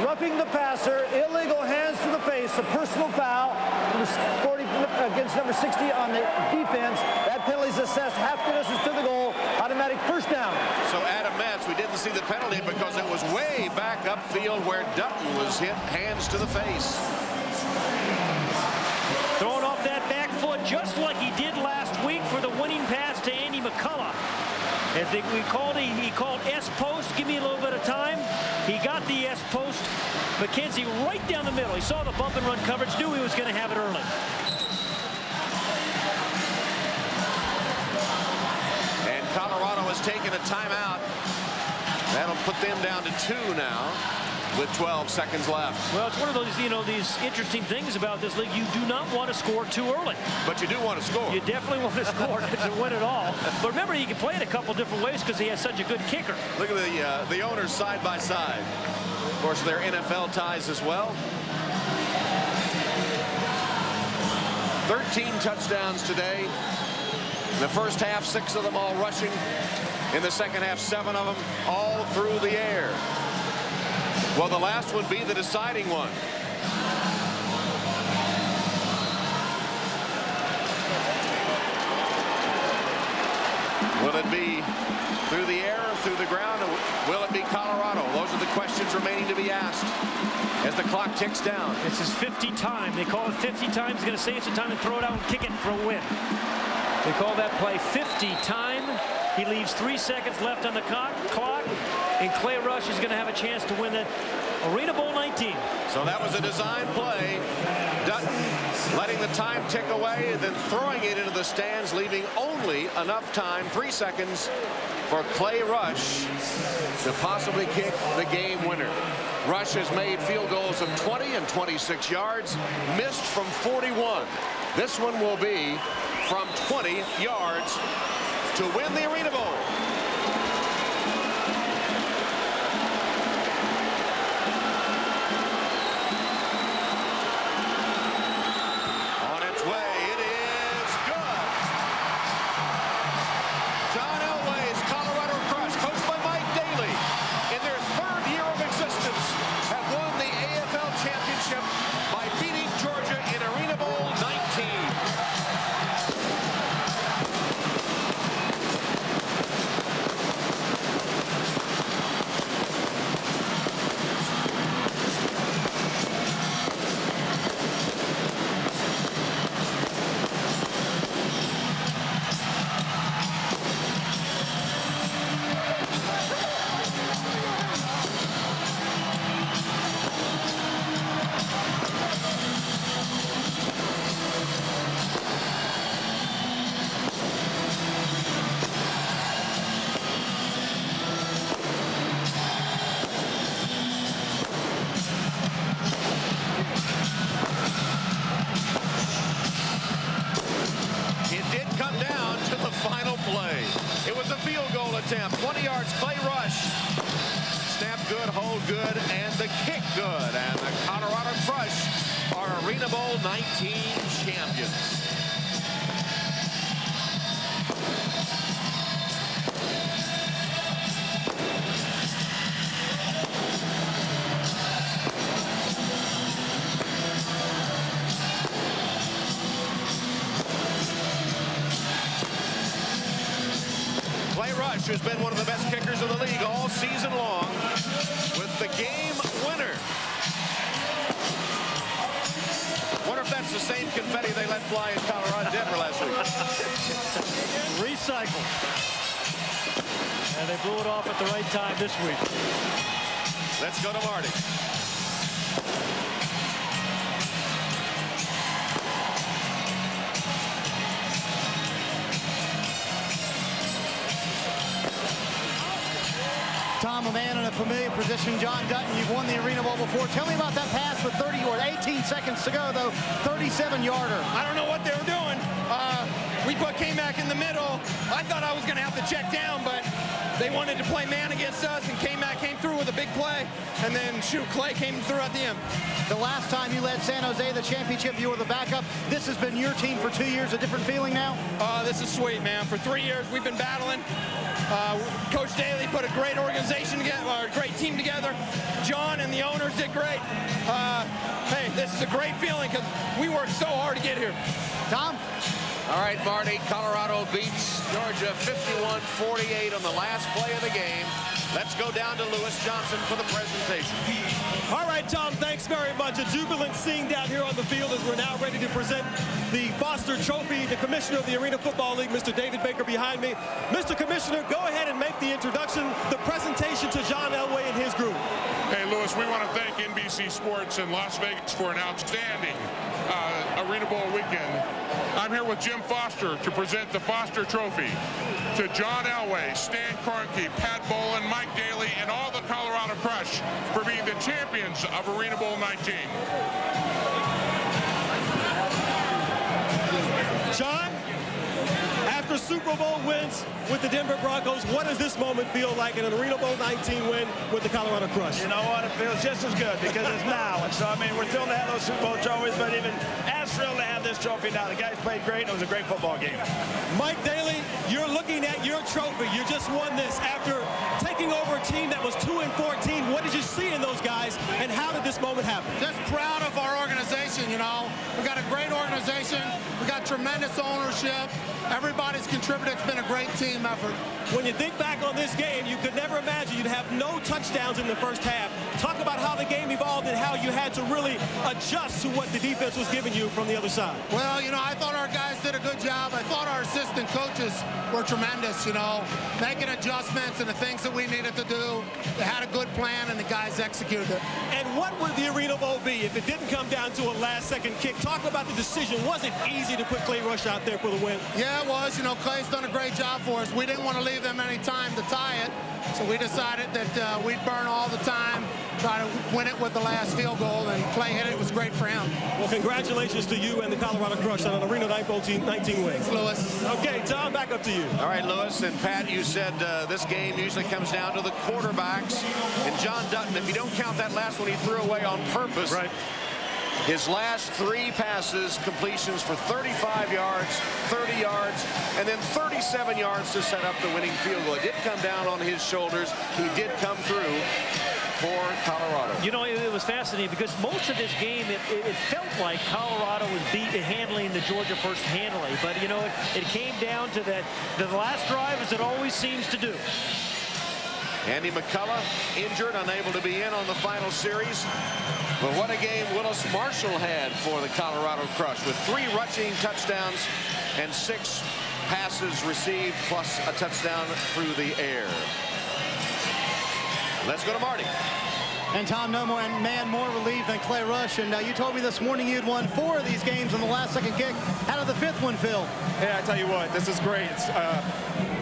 Speaker 19: Roughing the passer, illegal hands to the face, a personal foul. 40 against number 60 on the defense. That penalty is assessed half distance to the goal. Automatic first down.
Speaker 1: So Adam Metz, we didn't see the penalty because it was way back upfield where Dutton was hit, hands to the face.
Speaker 2: Throwing off that back foot just like he did last week for the winning pass to Andy McCullough. As he called S post, give me a little bit of time. He got the S post. McKenzie right down the middle. He saw the bump and run coverage, knew he was going to have it early.
Speaker 1: And Colorado has taken a timeout. That'll put them down to 2 now with 12 seconds left.
Speaker 2: Well, it's one of those, these interesting things about this league. You do not want to score too early.
Speaker 1: But you do want to score.
Speaker 2: You definitely want to score to win it all. But remember, he can play it a couple different ways because he has such a good kicker.
Speaker 1: Look at the owners side by side. Of course, they're NFL ties as well. 13 touchdowns today. In the first half, 6 of them all rushing. In the second half, 7 of them all through the air. Well, the last would be the deciding one. Will it be through the air, through the ground, or will it be Colorado? Those are the questions remaining to be asked as the clock ticks down.
Speaker 2: This is 50 time. They call it 50 times. He's going to save some time and throw it out and kick it for a win. They call that play 50 time. He leaves 3 seconds left on the clock, and Clay Rush is going to have a chance to win the Arena Bowl 19.
Speaker 1: So that was a design play. Dutton letting the time tick away and then throwing it into the stands, leaving only enough time, 3 seconds, for Clay Rush to possibly kick the game winner. Rush has made field goals of 20 and 26 yards, missed from 41. This one will be from 20 yards to win the Arena Bowl. On its way, it is good. John Elway's Colorado Crush, coached by Mike Daly, in their 3rd year of existence, have won the AFL championship by beating Georgia in Arena Bowl 19. a field goal attempt. 20 yards, Clay Rush. Snap good, hold good, and the kick good. And the Colorado Crush are Arena Bowl 19 champions. Clay Rush has been one of the best kickers in the league all season long with the game winner. Wonder if that's the same confetti they let fly in Colorado Denver last week.
Speaker 2: Recycle. And they blew it off at the right time this week.
Speaker 1: Let's go to Marty.
Speaker 19: Tom, a man in a familiar position. John Dutton, you've won the Arena Bowl before. Tell me about that pass with 18 seconds to go, though. 37-yarder.
Speaker 3: I don't know what they were doing. We put K-Mac in the middle. I thought I was going to have to check down, but they wanted to play man against us, and K-Mac came through with a big play, and then, Clay came through at the end.
Speaker 19: The last time you led San Jose the championship, you were the backup. This has been your team for 2 years. A different feeling now?
Speaker 3: This is sweet, man. For 3 years, we've been battling. Coach Daly put a great organization together, or a great team together. John and the owners did great. Hey, this is a great feeling because we worked so hard to get here.
Speaker 19: Tom?
Speaker 1: All right, Marty, Colorado beats Georgia 51-48 on the last play of the game. Let's go down to Lewis Johnson for the presentation.
Speaker 6: All right, Tom, thanks very much. A jubilant scene down here on the field as we're now ready to present the Foster Trophy. The commissioner of the Arena Football League, Mr. David Baker, behind me. Mr. Commissioner, go ahead and make the introduction, the presentation to John Elway and his group.
Speaker 12: Hey, Lewis, we want to thank NBC Sports and Las Vegas for an outstanding Arena Bowl weekend. I'm here with Jim Foster to present the Foster Trophy to John Elway, Stan Kroenke, Pat Bowlen, Mike Daly, and all the Colorado Crush for being the champions of Arena Bowl 19.
Speaker 6: John, after Super Bowl wins with the Denver Broncos, what does this moment feel like in an Arena Bowl 19 win with the Colorado Crush?
Speaker 8: You know what? It feels just as good because it's now. And so, I mean, we're thrilled to have those Super Bowl trophies, but even as thrilled to have this trophy now. The guys played great, and it was a great football game.
Speaker 6: Mike Daly, you're looking at your trophy. You just won this after taking over a team that was 2-14. What did you see in those guys, and how did this moment happen?
Speaker 9: Just proud of our organization, you know. We got a great organization. We got tremendous ownership. Everybody's contributed. It's been a great team effort.
Speaker 6: When you think back on this game, you could never imagine you'd have no touchdowns in the first half. Talk about how the game evolved and how you had to really adjust to what the defense was giving you from the other side.
Speaker 9: Well, you know, I thought our guys did a good job. I thought our assistant coaches were tremendous, you know, making adjustments and the things that we needed to do. They had a good plan, and the guys executed it.
Speaker 6: And what would the Arena Bowl be if it didn't come down to a last-second kick? Talk about the decision. Was it easy to put Clay Rush out there for the win?
Speaker 9: Yeah, it was. You know, Clay's done a great job for us. We didn't want to leave them any time to tie it, so we decided that we'd burn all the time, try to win it with the last field goal, and Clay hit it. It was great for him.
Speaker 6: Well, congratulations to you and the Colorado Crush on an Arena Bowl 19 win.
Speaker 9: Thanks, Lewis.
Speaker 6: Okay, Tom, back up to you.
Speaker 1: All right, Lewis and Pat, you said this game usually comes down to the quarterbacks. And John Dutton, if you don't count that last one he threw away on purpose,
Speaker 6: right.
Speaker 1: His last 3 passes, completions for 35 yards, 30 yards, and then 37 yards to set up the winning field goal. It did come down on his shoulders. He did come through for Colorado.
Speaker 2: You know, it was fascinating because most of this game, it felt like Colorado was handling the Georgia first handily. But, you know, it came down to the last drive, as it always seems to do.
Speaker 1: Andy McCullough injured, unable to be in on the final series. But what a game Willis Marshall had for the Colorado Crush with 3 rushing touchdowns and 6 passes received plus a touchdown through the air. Let's go to Marty.
Speaker 19: And Tom, no man more relieved than Clay Rush. And you told me this morning you'd won 4 of these games on the last-second kick. How did the 5th one feel?
Speaker 13: Yeah, I tell you what, this is great.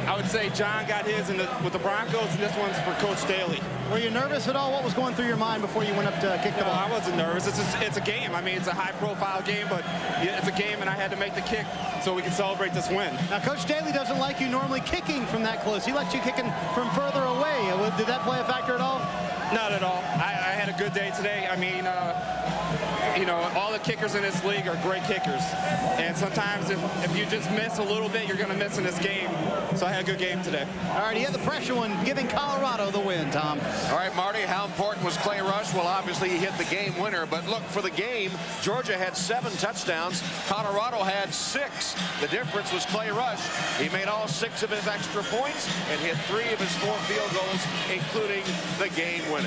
Speaker 13: I would say John got his with the Broncos, and this one's for Coach Daly.
Speaker 19: Were you nervous at all? What was going through your mind before you went up to kick the ball?
Speaker 13: I wasn't nervous. It's a game. I mean, it's a high-profile game, but it's a game, and I had to make the kick. so we can celebrate this win.
Speaker 19: Now, Coach Daly doesn't like you normally kicking from that close. He likes you kicking from further away. Did that play a factor at all?
Speaker 13: Not at all. I had a good day today. I mean, you know, all the kickers in this league are great kickers. And sometimes if you just miss a little bit, you're going to miss in this game. So I had a good game today.
Speaker 19: All right, he had the pressure one, giving Colorado the win, Tom.
Speaker 1: All right, Marty, how important was Clay Rush? Well, obviously he hit the game winner, but look, for the game, Georgia had 7 touchdowns. Colorado had 6. The difference was Clay Rush. He made all 6 of his extra points and hit 3 of his 4 field goals, including the game winner.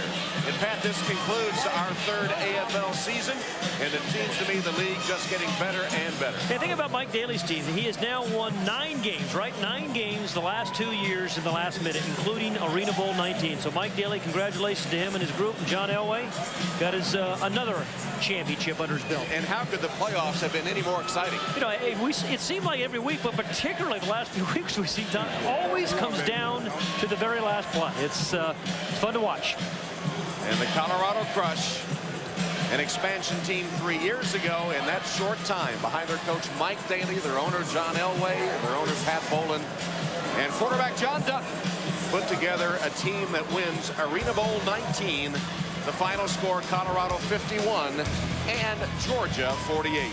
Speaker 1: And Pat, this concludes our 3rd AFL season, and it seems to me the league just getting better and better.
Speaker 2: Hey, think about Mike Daly's team. He has now won 9 games, right? 9 games the last 2 years in the last minute, including Arena Bowl 19. So Mike Daly, congratulations to him and his group. And John Elway got his another championship under his belt.
Speaker 1: And how could the playoffs have been any more exciting?
Speaker 2: You know, it seemed like every week, but particularly the last few weeks, we see Tom always comes down to the very last play. It's fun to watch.
Speaker 1: And the Colorado Crush, an expansion team 3 years ago, in that short time, behind their coach Mike Daly, their owner John Elway, and their owner Pat Bowlen, and quarterback John Dutton, put together a team that wins Arena Bowl 19. The final score, Colorado 51 and Georgia 48.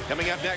Speaker 1: Coming up next.